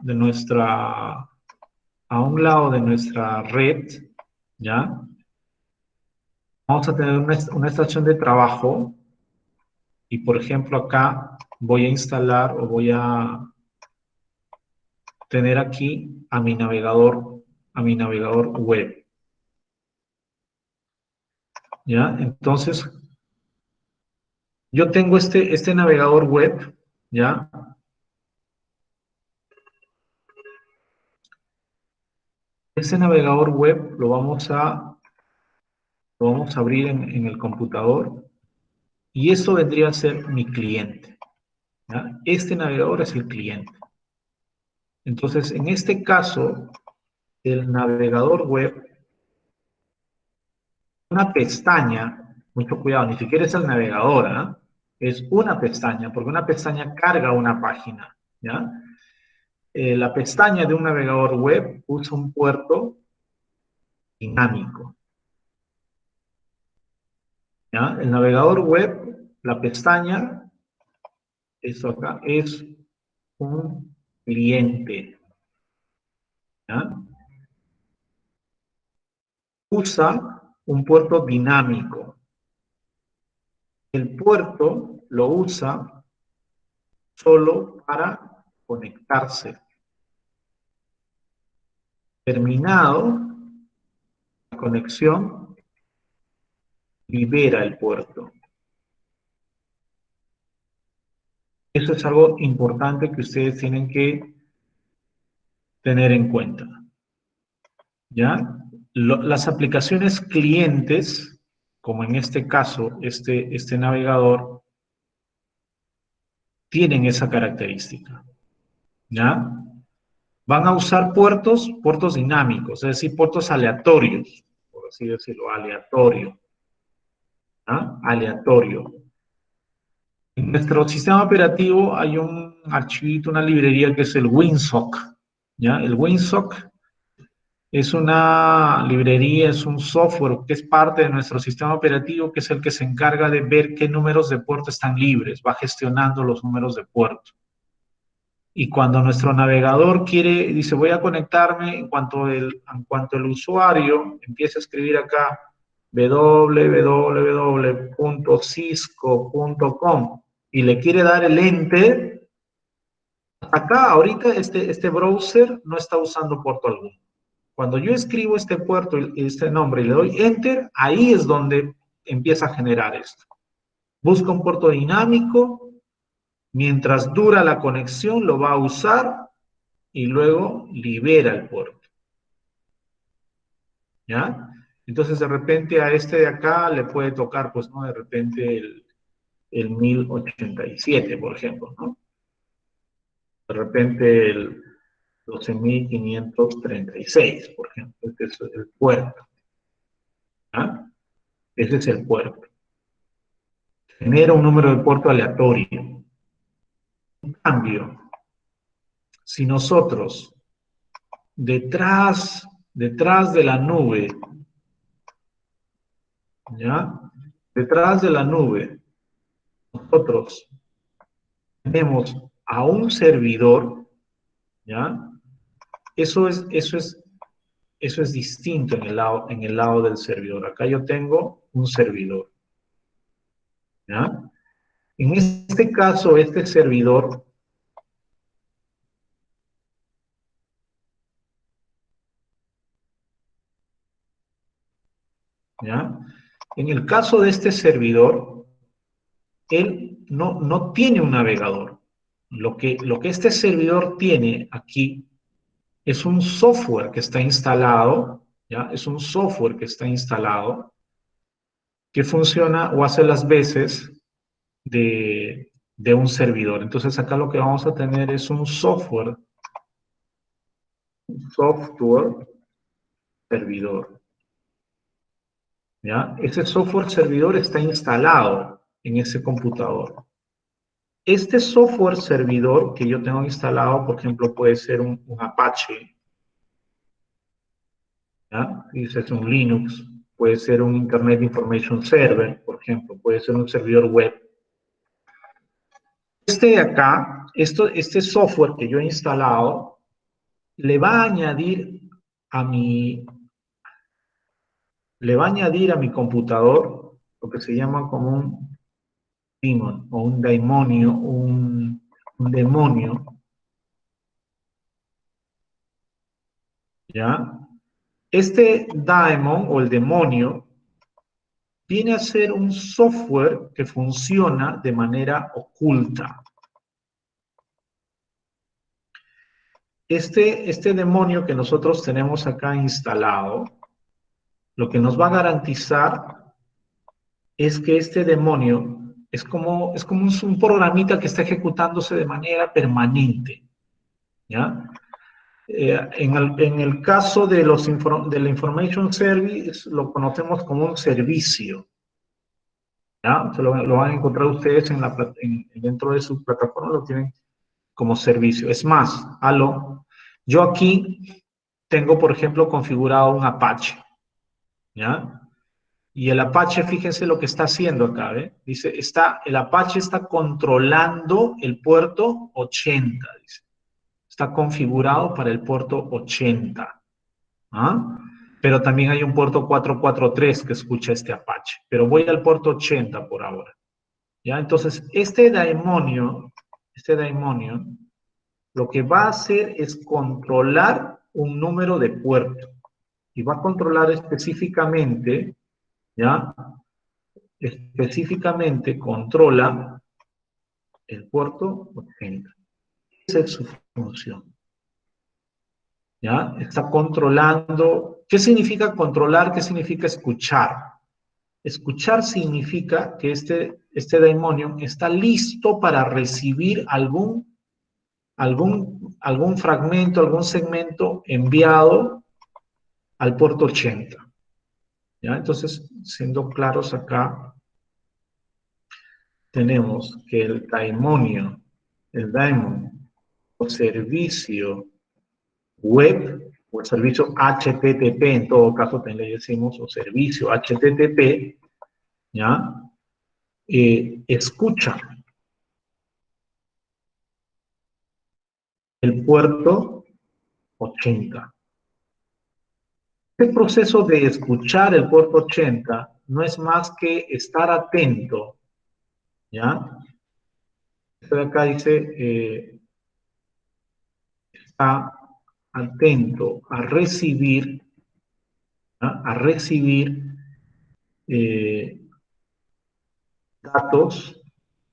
Speaker 1: red, ¿ya? Vamos a tener una estación de trabajo y, por ejemplo, acá voy a instalar o voy a tener aquí a mi navegador web. ¿Ya? Entonces, yo tengo este navegador web, ¿ya? Este navegador web lo vamos a abrir en el computador y eso vendría a ser mi cliente, ¿ya? Este navegador es el cliente. Entonces, en este caso, el navegador web, una pestaña, mucho cuidado, ni siquiera es el navegador, ¿eh? Es una pestaña, porque una pestaña carga una página, ¿ya? La pestaña de un navegador web usa un puerto dinámico, ¿ya? El navegador web, la pestaña, esto acá, es un cliente, ¿ya? Usa un puerto dinámico. El puerto lo usa solo para conectarse. Terminado la conexión, libera el puerto. Eso es algo importante que ustedes tienen que tener en cuenta. ¿Ya? Las aplicaciones clientes, como en este caso, este navegador, tienen esa característica. ¿Ya? Van a usar puertos dinámicos, es decir, puertos aleatorios, por así decirlo, aleatorio. ¿Ah? Aleatorio. En nuestro sistema operativo hay un archivito, una librería que es el WinSock. ¿Ya? El WinSock es una librería, es un software que es parte de nuestro sistema operativo, que es el que se encarga de ver qué números de puerto están libres, va gestionando los números de puerto. Y cuando nuestro navegador dice voy a conectarme, en cuanto el usuario empieza a escribir acá www.cisco.com y le quiere dar el enter, acá ahorita este browser no está usando puerto alguno. Cuando yo escribo este puerto, este nombre y le doy enter, ahí es donde empieza a generar esto. Busca un puerto dinámico, mientras dura la conexión lo va a usar y luego libera el puerto. ¿Ya? Entonces, de repente a este de acá le puede tocar, pues, ¿no? De repente el 1087, por ejemplo, ¿no? De repente el 12.536, por ejemplo. Este es el puerto. ¿Ya? Ese es el puerto. Genera un número de puerto aleatorio. En cambio, si nosotros detrás de la nube, ¿ya? Detrás de la nube, nosotros tenemos a un servidor, ¿ya? Eso es distinto en el lado del servidor. Acá yo tengo un servidor, ¿ya? En este caso, este servidor ¿ya? En el caso de este servidor, él no tiene un navegador. Lo que este servidor tiene aquí es un software que está instalado, ¿ya? Es un software que está instalado que funciona o hace las veces de un servidor. Entonces acá lo que vamos a tener es un software servidor. ¿Ya? Ese software servidor está instalado en ese computador. Este software servidor que yo tengo instalado, por ejemplo, puede ser un Apache, ¿ya? Ese es un Linux, puede ser un Internet Information Server, por ejemplo, puede ser un servidor web. Este de acá, este software que yo he instalado, le va a añadir a mi computador lo que se llama como un demon o un demonio, un demonio, ¿ya? Este daemon o el demonio viene a ser un software que funciona de manera oculta. Este demonio que nosotros tenemos acá instalado, lo que nos va a garantizar es que este demonio es como un programita que está ejecutándose de manera permanente, ¿ya? En el caso de la Information Service, lo conocemos como un servicio, ¿ya? Lo van a encontrar ustedes dentro de su plataforma, lo tienen como servicio. Es más, yo aquí tengo, por ejemplo, configurado un Apache, ¿ya? Y el Apache, fíjense lo que está haciendo acá, ¿ve? Dice, el Apache está controlando el puerto 80, dice. Está configurado para el puerto 80. ¿Ah? Pero también hay un puerto 443 que escucha este Apache. Pero voy al puerto 80 por ahora. ¿Ya? Entonces, este daemonio lo que va a hacer es controlar un número de puerto. Y va a controlar específicamente, ¿ya? Específicamente controla el puerto 80. Esa es su función. ¿Ya? Está controlando. ¿Qué significa controlar? ¿Qué significa escuchar? Escuchar significa que este daemonium está listo para recibir algún fragmento, algún segmento enviado al puerto 80. ¿Ya? Entonces, siendo claros acá, tenemos que el daemon o servicio web o el servicio HTTP, en todo caso también le decimos, o servicio HTTP, ¿ya? Escucha el puerto 80. Este proceso de escuchar el puerto 80 no es más que estar atento, ¿ya? Esto de acá dice, está atento a recibir, ¿ya? A recibir eh, datos,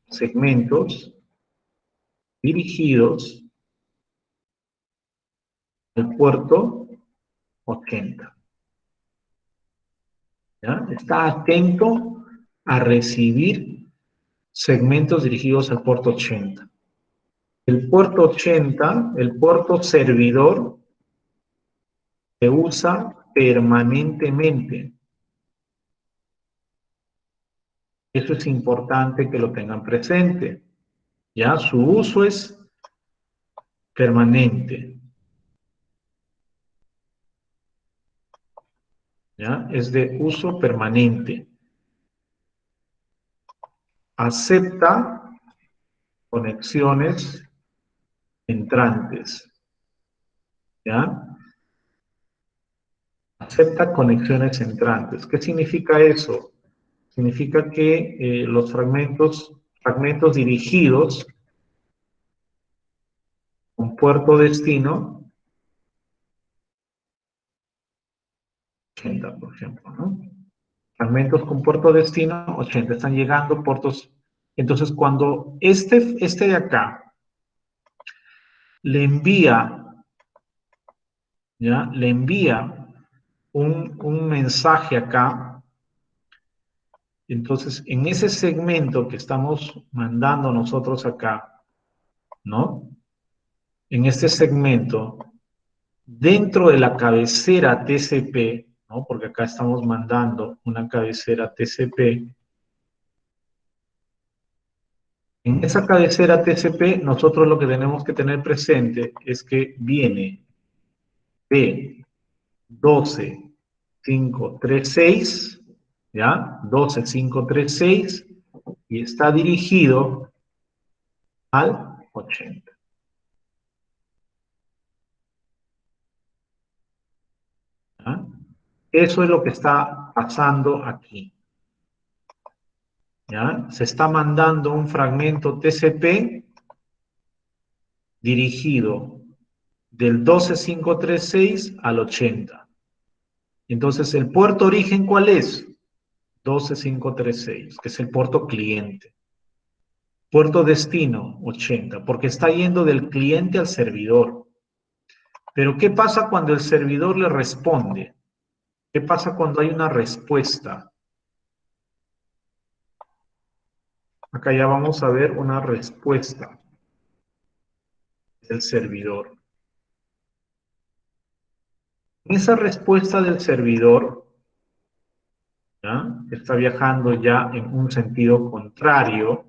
Speaker 1: segmentos dirigidos al puerto 80. ¿Ya? Está atento a recibir segmentos dirigidos al puerto 80. El puerto 80, el puerto servidor, se usa permanentemente. Eso es importante que lo tengan presente. ¿Ya? Su uso es permanente. ¿Ya? Es de uso permanente. Acepta conexiones entrantes. ¿Ya? Acepta conexiones entrantes. ¿Qué significa eso? Significa que los fragmentos dirigidos con puerto destino 80, por ejemplo, ¿no? Fragmentos con puerto destino 80, están llegando puertos. Entonces, cuando este de acá le envía, ¿ya? Le envía un mensaje acá, entonces en ese segmento que estamos mandando nosotros acá, ¿no? En este segmento, dentro de la cabecera TCP, ¿no? Porque acá estamos mandando una cabecera TCP. En esa cabecera TCP, nosotros lo que tenemos que tener presente es que viene de 12.536, ¿ya? 12.536 y está dirigido al 80. ¿Ya? Eso es lo que está pasando aquí. ¿Ya? Se está mandando un fragmento TCP dirigido del 12.536 al 80. Entonces, ¿el puerto origen cuál es? 12.536, que es el puerto cliente. Puerto destino, 80, porque está yendo del cliente al servidor. Pero ¿qué pasa cuando el servidor le responde? ¿Qué pasa cuando hay una respuesta? Acá ya vamos a ver una respuesta del servidor. En esa respuesta del servidor, ¿ya? Está viajando ya en un sentido contrario.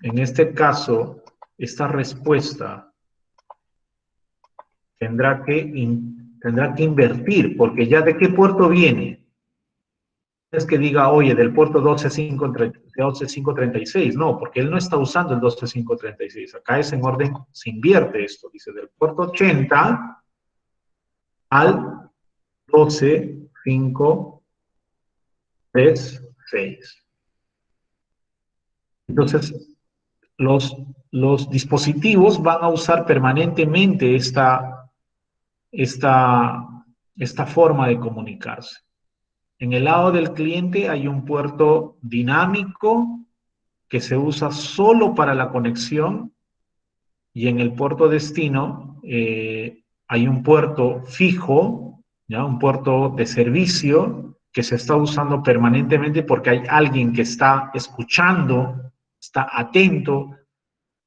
Speaker 1: En este caso, esta respuesta tendrá que invertir, porque ya de qué puerto viene. Es que diga, oye, del puerto 12.536, no, porque él no está usando el 12.536. Acá es en orden, se invierte esto, dice, del puerto 80 al 12.536. Entonces, los, los dispositivos van a usar permanentemente esta, esta forma de comunicarse. En el lado del cliente hay un puerto dinámico que se usa solo para la conexión, y en el puerto destino hay un puerto fijo, ¿ya? Un puerto de servicio que se está usando permanentemente porque hay alguien que está escuchando, está atento.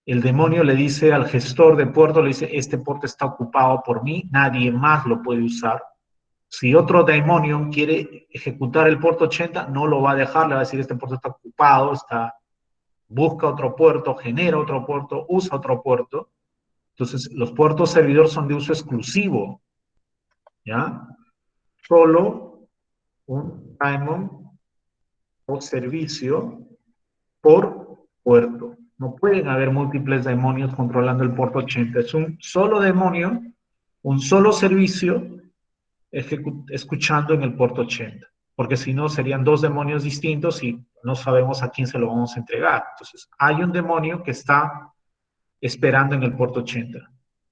Speaker 1: El demonio le dice al gestor de puerto, le dice, este puerto está ocupado por mí, nadie más lo puede usar. Si otro demonio quiere ejecutar el puerto 80, no lo va a dejar, le va a decir, este puerto está ocupado, busca otro puerto, genera otro puerto, usa otro puerto. Entonces, los puertos servidor son de uso exclusivo, ¿ya? Solo un daemon o servicio por puerto. No pueden haber múltiples demonios controlando el puerto 80. Es un solo demonio, un solo servicio escuchando en el puerto 80. Porque si no, serían dos demonios distintos y no sabemos a quién se lo vamos a entregar. Entonces, hay un demonio que está esperando en el puerto 80.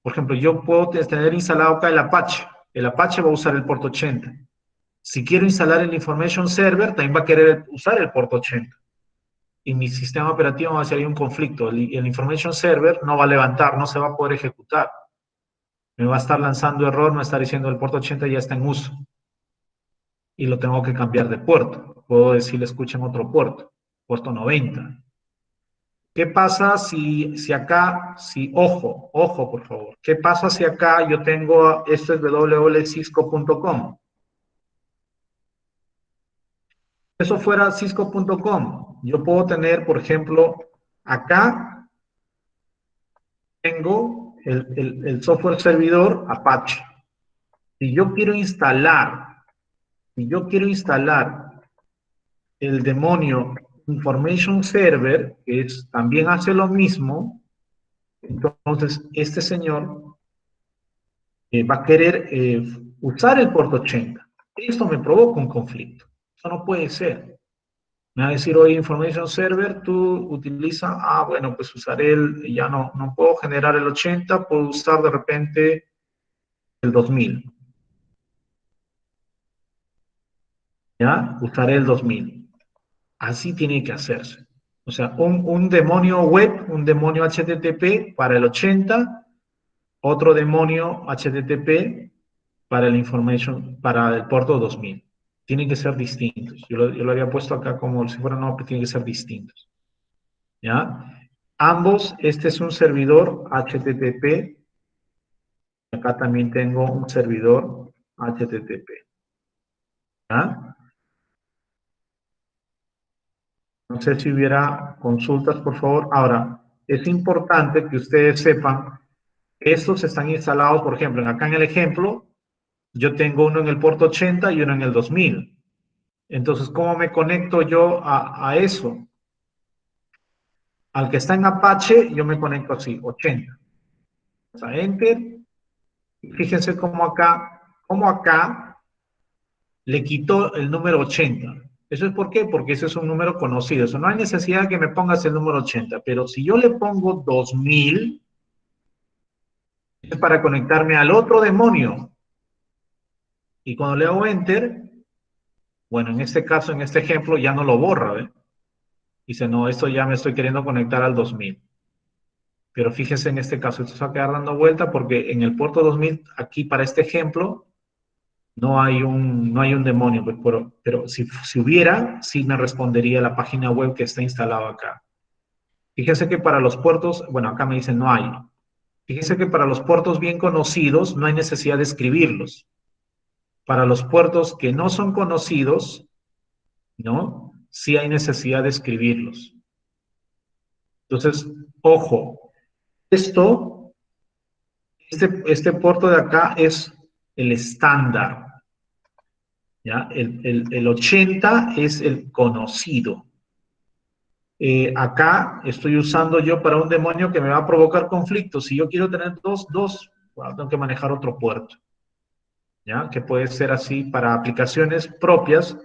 Speaker 1: Por ejemplo, yo puedo tener instalado acá el Apache. El Apache va a usar el puerto 80. Si quiero instalar el Information Server, también va a querer usar el puerto 80. Y mi sistema operativo va a decir, hay un conflicto. El Information Server no va a levantar, no se va a poder ejecutar. Me va a estar lanzando error, me va a estar diciendo el puerto 80 ya está en uso. Y lo tengo que cambiar de puerto. Puedo decirle, escuchen otro puerto 90. ¿Qué pasa si acá, ojo por favor, qué pasa si acá yo tengo, esto es www.cisco.com? Eso fuera cisco.com. Yo puedo tener, por ejemplo, acá tengo el software servidor Apache. Si yo quiero instalar, el demonio Information Server, que también hace lo mismo, entonces este señor va a querer usar el puerto 80. Esto me provoca un conflicto. Eso no puede ser. Me va a decir, oye, Information Server, tú utiliza, bueno, pues usaré ya no puedo generar el 80, puedo usar de repente el 2000. ¿Ya? Usaré el 2000. Así tiene que hacerse. O sea, un demonio web, un demonio HTTP para el 80, otro demonio HTTP para el information, para el puerto 2000. Tienen que ser distintos. Yo lo había puesto acá como si fueran, no, tienen que ser distintos. ¿Ya? Ambos, este es un servidor HTTP. Acá también tengo un servidor HTTP. ¿Ya? No sé si hubiera consultas, por favor. Ahora, es importante que ustedes sepan que estos están instalados, por ejemplo, acá en el ejemplo, yo tengo uno en el puerto 80 y uno en el 2000. Entonces, ¿cómo me conecto yo a eso? Al que está en Apache, yo me conecto así, 80. O sea, Enter. Y fíjense cómo acá le quitó el número 80. ¿Eso es por qué? Porque ese es un número conocido. Eso no hay necesidad de que me pongas el número 80. Pero si yo le pongo 2000, es para conectarme al otro demonio. Y cuando le hago Enter, bueno, en este caso, en este ejemplo, ya no lo borra, ¿ve? Dice, no, esto ya me estoy queriendo conectar al 2000. Pero fíjense en este caso, esto se va a quedar dando vuelta porque en el puerto 2000, aquí para este ejemplo, no hay un demonio, pues, pero si hubiera, sí me respondería la página web que está instalada acá. Fíjense que para los puertos, bueno, acá me dicen no hay. Fíjense que para los puertos bien conocidos no hay necesidad de escribirlos. Para los puertos que no son conocidos, ¿no? Sí hay necesidad de escribirlos. Entonces, ojo, este puerto de acá es el estándar, ¿ya? El 80 es el conocido. Acá estoy usando yo para un demonio que me va a provocar conflictos. Si yo quiero tener dos, bueno, tengo que manejar otro puerto, ¿ya? Que puede ser así para aplicaciones propias.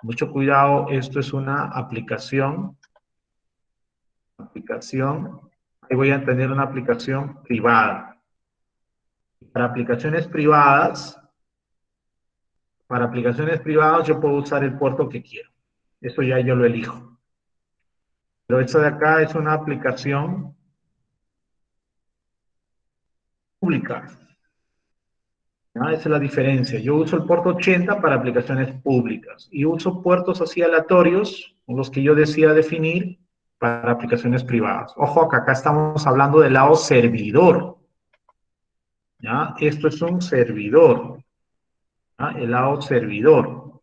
Speaker 1: Mucho cuidado, esto es una aplicación Aplicación, ahí voy a tener una aplicación privada. Para aplicaciones privadas yo puedo usar el puerto que quiero. Eso ya yo lo elijo. Pero esta de acá es una aplicación pública. ¿Ya? Esa es la diferencia. Yo uso el puerto 80 para aplicaciones públicas y uso puertos así aleatorios, los que yo decida definir, para aplicaciones privadas. Ojo, que acá estamos hablando del lado servidor. ¿Ya? Esto es un servidor. ¿Ya? El lado servidor.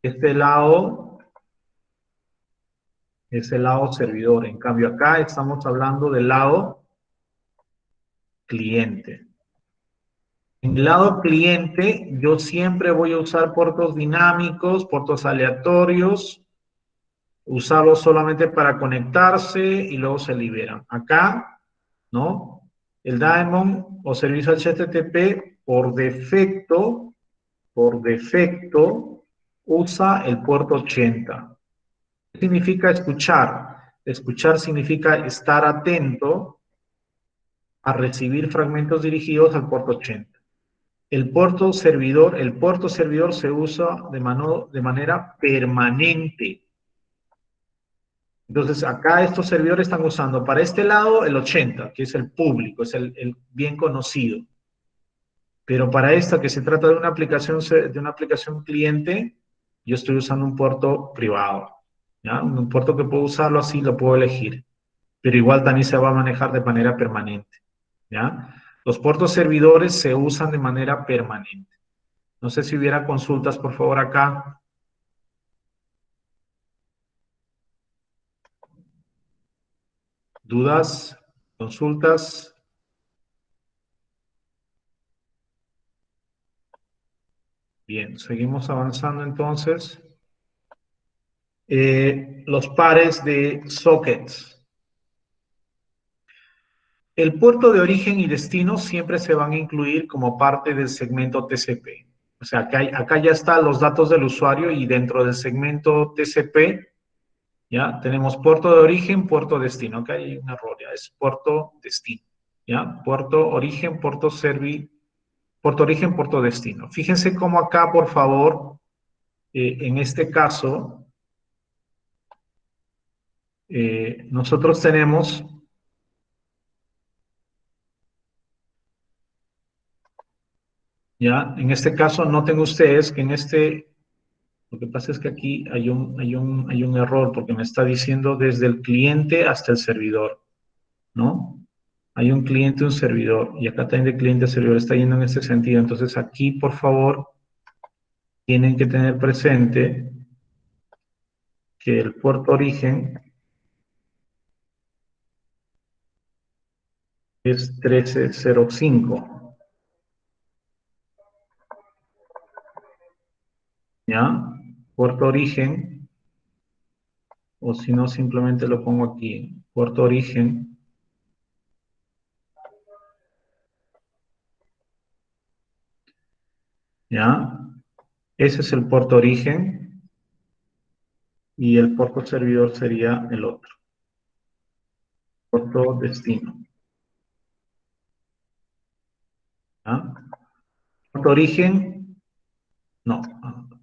Speaker 1: Este lado es el lado servidor. En cambio, acá estamos hablando del lado cliente. En el lado cliente, yo siempre voy a usar puertos dinámicos, puertos aleatorios, usarlos solamente para conectarse y luego se liberan. Acá, ¿no? El daemon o servicio HTTP por defecto, usa el puerto 80. ¿Qué significa escuchar? Escuchar significa estar atento a recibir fragmentos dirigidos al puerto 80. El puerto servidor se usa de manera permanente. Entonces, acá estos servidores están usando para este lado el 80, que es el público, es el bien conocido. Pero para esta, que se trata de una aplicación cliente, yo estoy usando un puerto privado. ¿Ya? Un puerto que puedo usarlo así, lo puedo elegir. Pero igual también se va a manejar de manera permanente. ¿Ya? Los puertos servidores se usan de manera permanente. No sé si hubiera consultas, por favor, acá. ¿Dudas? ¿Consultas? Bien, seguimos avanzando entonces. Los pares de sockets. El puerto de origen y destino siempre se van a incluir como parte del segmento TCP. O sea, acá ya están los datos del usuario y dentro del segmento TCP, ya tenemos puerto de origen, puerto destino. Acá hay un error, ya es puerto destino. ¿Ya? Puerto origen, puerto origen, puerto destino. Fíjense cómo acá, por favor, en este caso, nosotros tenemos, ya, en este caso noten ustedes que lo que pasa es que aquí hay un error porque me está diciendo desde el cliente hasta el servidor, ¿no? Hay un cliente y un servidor, y acá también de cliente a servidor está yendo en este sentido. Entonces aquí, por favor, tienen que tener presente que el puerto origen es 1305, ¿ya? Puerto origen, o si no, simplemente lo pongo aquí, puerto origen, ¿ya? Ese es el puerto origen, y el puerto servidor sería el otro, puerto destino, ¿ya? Puerto origen, no,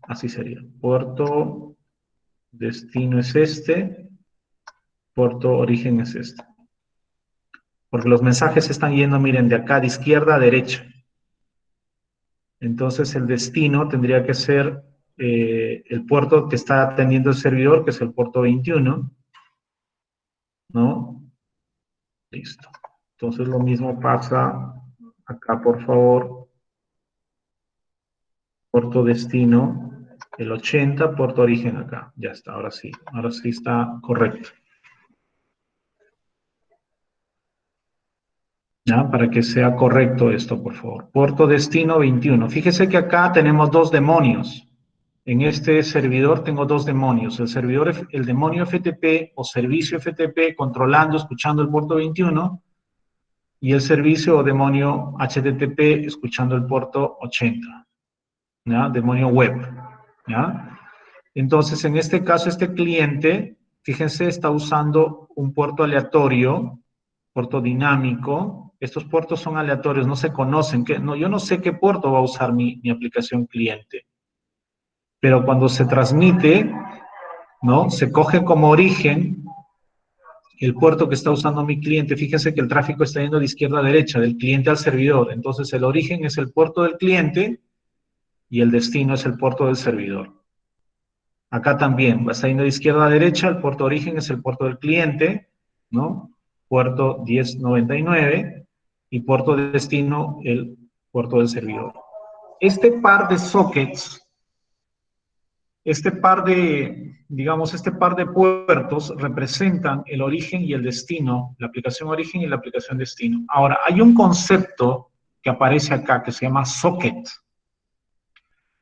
Speaker 1: así sería, puerto destino es este, puerto origen es este. Porque los mensajes están yendo, miren, de acá de izquierda a derecha. Entonces el destino tendría que ser el puerto que está atendiendo el servidor, que es el puerto 21, ¿no? Listo. Entonces lo mismo pasa acá, por favor. Puerto destino, el 80, puerto origen acá. Ya está, ahora sí está correcto. ¿Ya? Para que sea correcto esto, por favor. Puerto destino 21. Fíjese que acá tenemos dos demonios. En este servidor tengo dos demonios. El demonio FTP o servicio FTP controlando, escuchando el puerto 21, y el servicio o demonio HTTP escuchando el puerto 80. ¿Ya? Demonio web. ¿Ya? Entonces, en este caso, este cliente fíjense, está usando un puerto aleatorio, puerto dinámico. Estos puertos son aleatorios, no se conocen. Yo no sé qué puerto va a usar mi aplicación cliente. Pero cuando se transmite, ¿no? Se coge como origen el puerto que está usando mi cliente. Fíjense que el tráfico está yendo de izquierda a derecha, del cliente al servidor. Entonces, el origen es el puerto del cliente y el destino es el puerto del servidor. Acá también, va saliendo de izquierda a derecha, el puerto de origen es el puerto del cliente, ¿no? Puerto 1099, y puerto de destino, el puerto del servidor. Este par de sockets, digamos, este par de puertos representan el origen y el destino, la aplicación origen y la aplicación destino. Ahora, hay un concepto que aparece acá que se llama socket.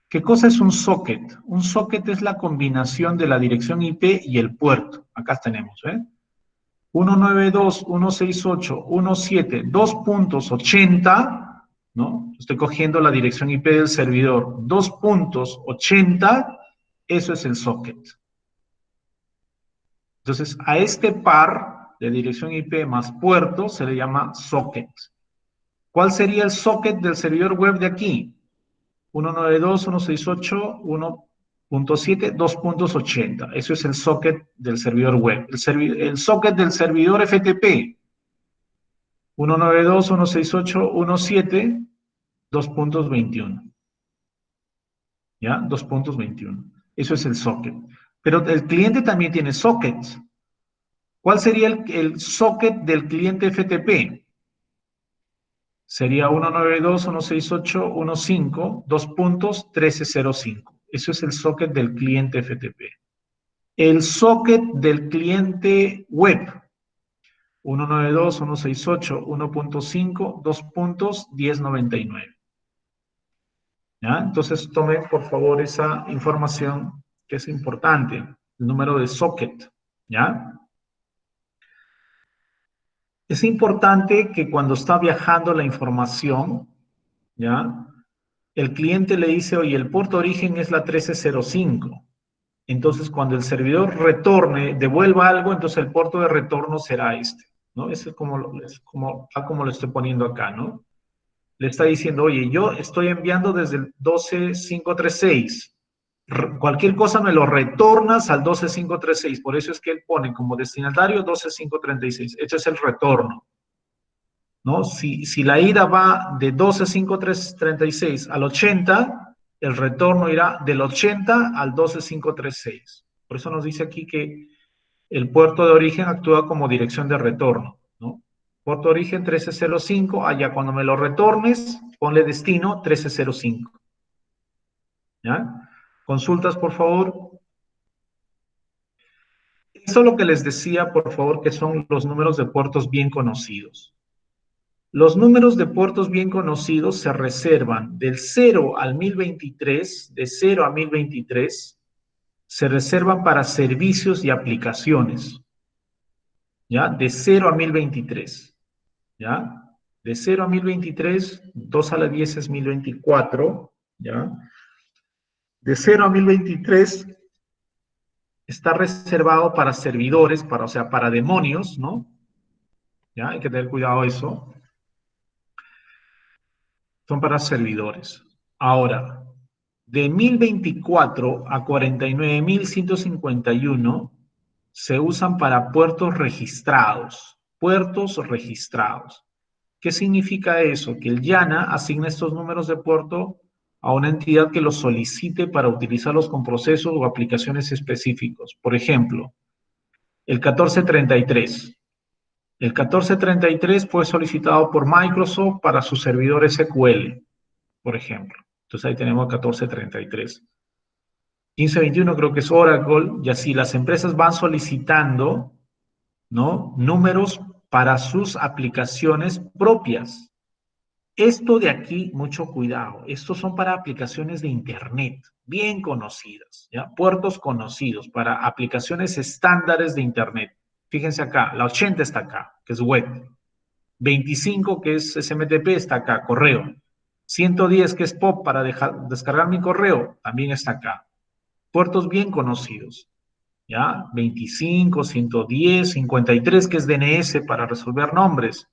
Speaker 1: ¿Qué cosa es un socket? Un socket es la combinación de la dirección IP y el puerto. Acá tenemos, ¿eh? 192.168.1.7.2.80, ¿no? Estoy cogiendo la dirección IP del servidor. 2.80, eso es el socket. Entonces, a este par de dirección IP más puerto se le llama socket. ¿Cuál sería el socket del servidor web de aquí? 192.168.1.7, 2.80. Eso es el socket del servidor web. El socket del servidor FTP. 192.168.1.7, 2.21. ¿Ya? 2.21. Eso es el socket. Pero el cliente también tiene sockets. ¿Cuál sería el socket del cliente FTP? Sería 192.168.1.5, 2.1305. Eso es el socket del cliente FTP. El socket del cliente web. 192.168.1.5, 2.1099. ¿Ya? Entonces tomen por favor esa información que es importante. El número de socket. ¿Ya? Es importante que cuando está viajando la información, ¿ya? El cliente le dice, oye, el puerto origen es la 1305. Entonces, cuando el servidor retorne, devuelva algo, entonces el puerto de retorno será este, ¿no? Eso es como lo estoy poniendo acá, ¿no? Le está diciendo, oye, yo estoy enviando desde el 12536. Cualquier cosa me lo retornas al 12536. Por eso es que él pone como destinatario 12536. Este es el retorno, ¿no? Si la ida va de 12.536 al 80, el retorno irá del 80 al 12.536. Por eso nos dice aquí que el puerto de origen actúa como dirección de retorno, ¿no? Puerto de origen 1305, allá cuando me lo retornes, ponle destino 1305. ¿Ya? Consultas, por favor. Esto es lo que les decía, por favor, que son los números de puertos bien conocidos. Los números de puertos bien conocidos se reservan del 0 al 1023, de 0 a 1023, se reservan para servicios y aplicaciones, ¿ya? De 0 a 1023, ¿ya? De 0 a 1023, 2 a la 10 es 1024, ¿ya? De 0 a 1023 está reservado para servidores, o sea, para demonios, ¿no? ¿Ya? Hay que tener cuidado eso. Son para servidores. Ahora, de 1024 a 49.151 se usan para puertos registrados. Puertos registrados. ¿Qué significa eso? Que el YANA asigna estos números de puerto a una entidad que los solicite para utilizarlos con procesos o aplicaciones específicos. Por ejemplo, el 1433. El 1433 fue solicitado por Microsoft para su servidor SQL, por ejemplo. Entonces ahí tenemos 1433. 1521 creo que es Oracle, y así las empresas van solicitando, ¿no? Números para sus aplicaciones propias. Esto de aquí, mucho cuidado. Estos son para aplicaciones de Internet, bien conocidas, ¿ya? Puertos conocidos para aplicaciones estándares de Internet. Fíjense acá, la 80 está acá, que es web. 25, que es SMTP, está acá, correo. 110, que es POP para descargar mi correo, también está acá. Puertos bien conocidos, ¿ya? 25, 110, 53, que es DNS para resolver nombres.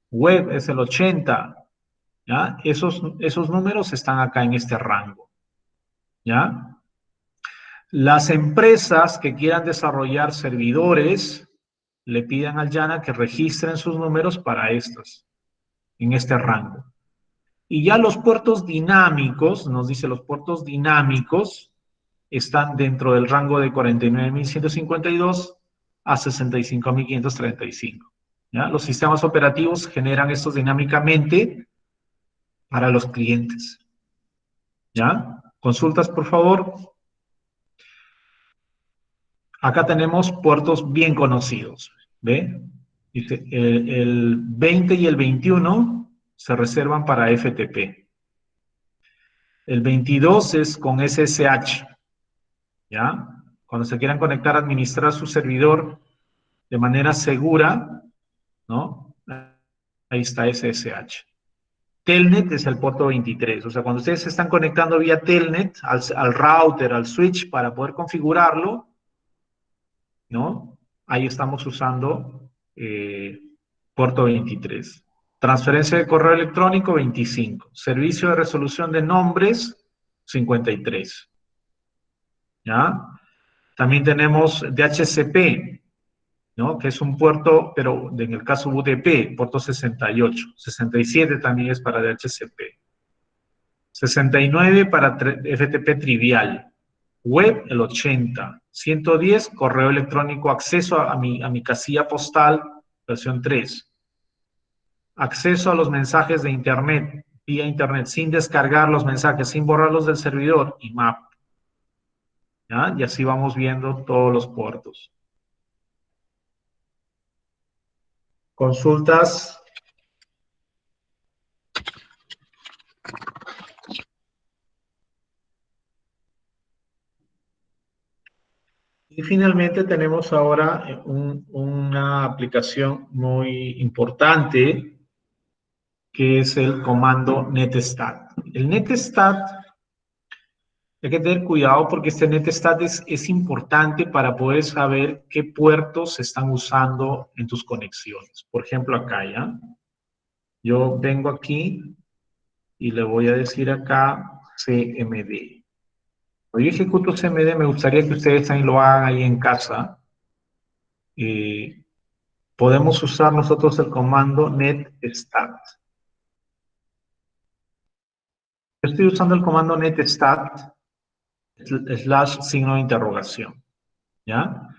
Speaker 1: Web es el 80, ¿ya? Esos números están acá en este rango, ¿ya? Las empresas que quieran desarrollar servidores le piden al YANA que registren sus números para estos, en este rango. Y ya los puertos dinámicos, nos dice los puertos dinámicos, están dentro del rango de 49.152 a 65.535. ¿Ya? Los sistemas operativos generan estos dinámicamente para los clientes. ¿Ya? Consultas, por favor. Acá tenemos puertos bien conocidos. ¿Ve? Dice, el 20 y el 21 se reservan para FTP. El 22 es con SSH. ¿Ya? Cuando se quieran conectar a administrar su servidor de manera segura, ¿no? Ahí está SSH. Telnet es el puerto 23. O sea, cuando ustedes se están conectando vía Telnet al router, al switch, para poder configurarlo, ¿no? Ahí estamos usando puerto 23. Transferencia de correo electrónico, 25. Servicio de resolución de nombres, 53. ¿Ya? También tenemos DHCP, ¿no? Que es un puerto, pero en el caso UDP, puerto 68. 67 también es para DHCP. 69 para FTP trivial. Web, el 80. 110, correo electrónico, acceso a mi casilla postal, versión 3. Acceso a los mensajes de Internet, vía Internet, sin descargar los mensajes, sin borrarlos del servidor, IMAP. ¿Ya? Y así vamos viendo todos los puertos. Consultas. Y finalmente tenemos ahora una aplicación muy importante que es el comando netstat. El netstat, hay que tener cuidado porque este netstat es importante para poder saber qué puertos se están usando en tus conexiones. Por ejemplo, acá, ¿ya? Yo vengo aquí y le voy a decir acá CMD. Cuando yo ejecuto CMD, me gustaría que ustedes también lo hagan ahí en casa. Podemos usar nosotros el comando netstat. Estoy usando el comando netstat / signo de interrogación. ¿Ya?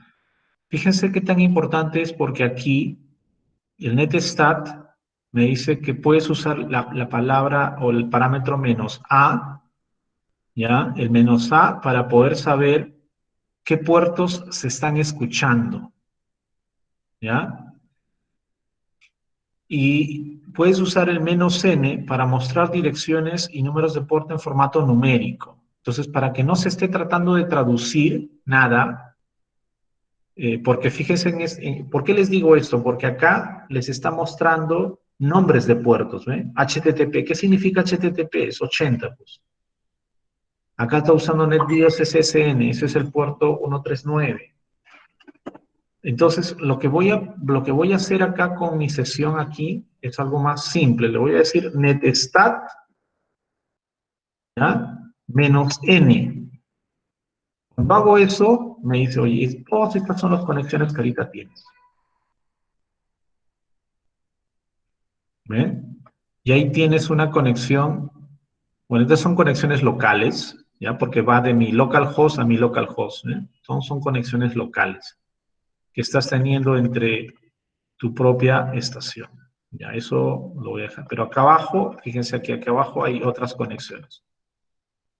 Speaker 1: Fíjense qué tan importante es porque aquí el netstat me dice que puedes usar la palabra o el parámetro -a, ¿ya? El -a para poder saber qué puertos se están escuchando, ¿ya? Y puedes usar el -n para mostrar direcciones y números de puerto en formato numérico. Entonces, para que no se esté tratando de traducir nada, porque fíjense ¿por qué les digo esto? Porque acá les está mostrando nombres de puertos, ¿ven? HTTP, ¿qué significa HTTP? Es 80, pues. Acá está usando NetBIOS SSN, ese es el puerto 139. Entonces, lo que voy a hacer acá con mi sesión aquí es algo más simple. Le voy a decir netstat, ¿ya? -n. Cuando hago eso, me dice, oye, todas estas son las conexiones que ahorita tienes. ¿Ven? Y ahí tienes una conexión. Bueno, estas son conexiones locales, ¿ya? Porque va de mi localhost a mi localhost, ¿eh? Son conexiones locales que estás teniendo entre tu propia estación. Ya, eso lo voy a dejar. Pero acá abajo, fíjense aquí abajo hay otras conexiones.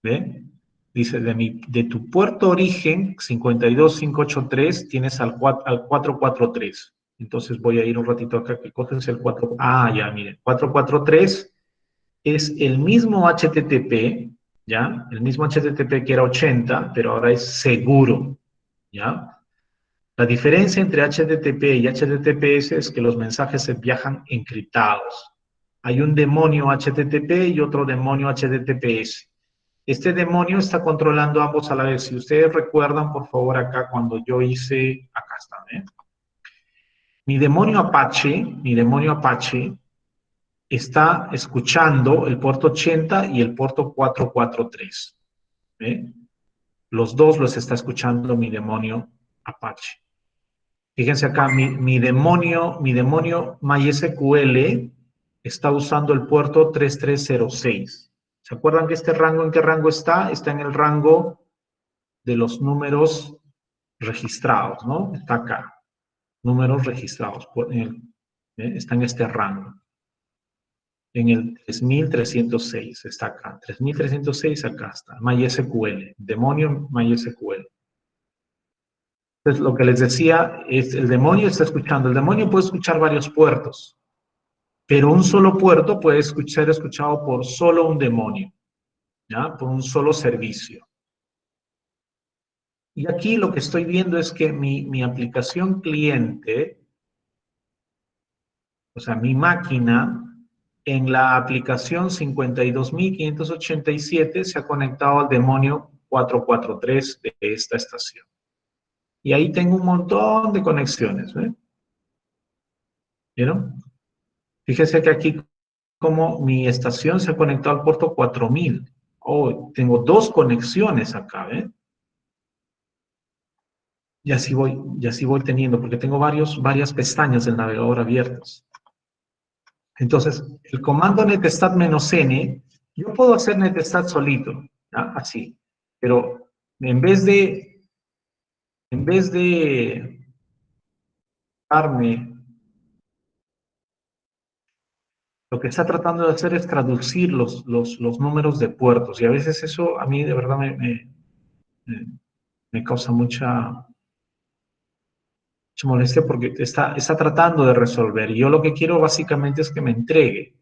Speaker 1: ¿Ven? Dice, de tu puerto origen, 52583, tienes al 443. Entonces voy a ir un ratito acá, que coges el 4. Ah, ya, miren. 443 es el mismo HTTP, ¿ya? El mismo HTTP que era 80, pero ahora es seguro, ¿ya? La diferencia entre HTTP y HTTPS es que los mensajes se viajan encriptados. Hay un demonio HTTP y otro demonio HTTPS. Este demonio está controlando ambos a la vez. Si ustedes recuerdan, por favor, acá cuando yo hice, acá está, ¿eh? Mi demonio Apache está escuchando el puerto 80 y el puerto 443. ¿Eh? Los dos los está escuchando mi demonio Apache. Fíjense acá, mi demonio MySQL está usando el puerto 3306. ¿Se acuerdan que este rango en qué rango está? Está en el rango de los números registrados, ¿no? Está acá. Números registrados. Está en este rango. En el 3306 está acá. 3306 acá está. MySQL. Demonio MySQL. Entonces, lo que les decía es, el demonio está escuchando. El demonio puede escuchar varios puertos, pero un solo puerto puede ser escuchado por solo un demonio, ¿ya? Por un solo servicio. Y aquí lo que estoy viendo es que mi aplicación cliente, o sea, mi máquina, en la aplicación 52.587 se ha conectado al demonio 443 de esta estación. Y ahí tengo un montón de conexiones, ¿eh? ¿Vieron? Fíjese que aquí como mi estación se ha conectado al puerto 4000. Oh, tengo dos conexiones acá, ¿eh? Y así voy teniendo, porque tengo varias pestañas del navegador abiertas. Entonces, el comando netstat-n, yo puedo hacer netstat solito, ¿ya? Así, pero en vez de darme, lo que está tratando de hacer es traducir los números de puertos, y a veces eso a mí de verdad me causa mucha molestia porque está tratando de resolver. Y yo lo que quiero básicamente es que me entregue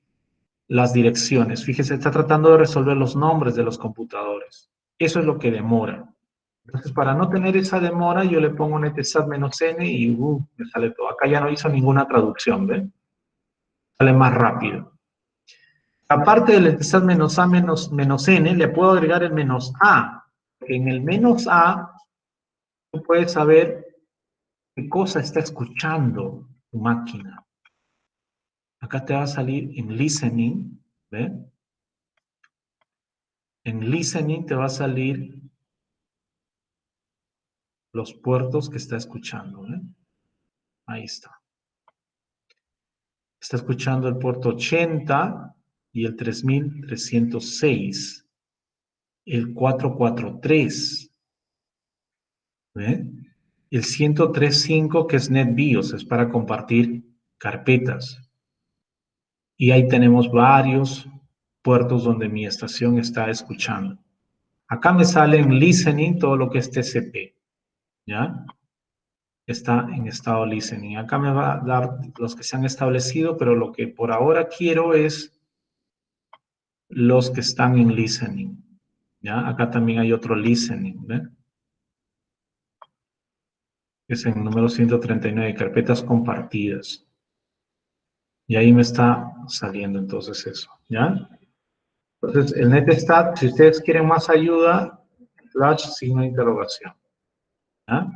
Speaker 1: las direcciones. Fíjese, está tratando de resolver los nombres de los computadores. Eso es lo que demora. Entonces, para no tener esa demora, yo le pongo netstat-n y me sale todo. Acá ya no hizo ninguna traducción, ¿ven? Sale más rápido. Aparte del netstat-a-n, le puedo agregar el "-a". En el "-a", tú puedes saber qué cosa está escuchando tu máquina. Acá te va a salir en listening, ¿ve? En listening te va a salir los puertos que está escuchando, ¿ve? Ahí está. Está escuchando el puerto 80 y el 3306, el 443, ¿ve? El 103.5 que es NetBIOS, es para compartir carpetas. Y ahí tenemos varios puertos donde mi estación está escuchando. Acá me sale en listening todo lo que es TCP, ¿ya? Está en estado listening. Acá me va a dar los que se han establecido, pero lo que por ahora quiero es los que están en listening, ¿ya? Acá también hay otro listening, ¿ve? Es en número 139, carpetas compartidas. Y ahí me está saliendo entonces eso, ¿ya? Entonces, el netstat, si ustedes quieren más ayuda, / signo de interrogación, ¿ya?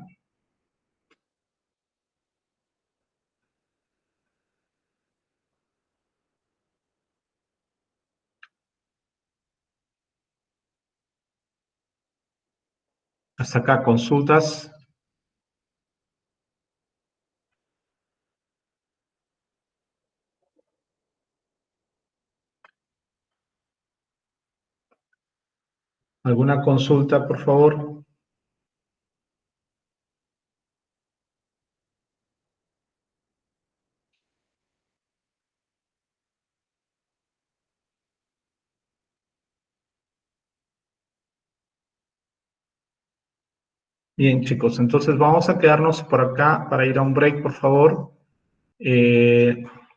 Speaker 1: Hasta acá, consultas. ¿Alguna consulta, por favor? Bien, chicos, entonces vamos a quedarnos por acá para ir a un break, por favor.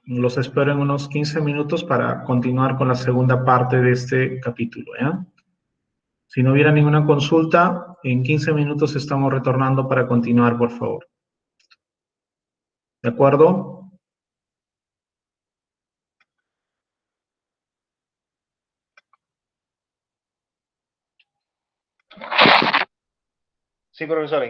Speaker 1: Los espero en unos 15 minutos para continuar con la segunda parte de este capítulo, ¿ya? Si no hubiera ninguna consulta, en 15 minutos estamos retornando para continuar, por favor. ¿De acuerdo?
Speaker 2: Sí, profesor,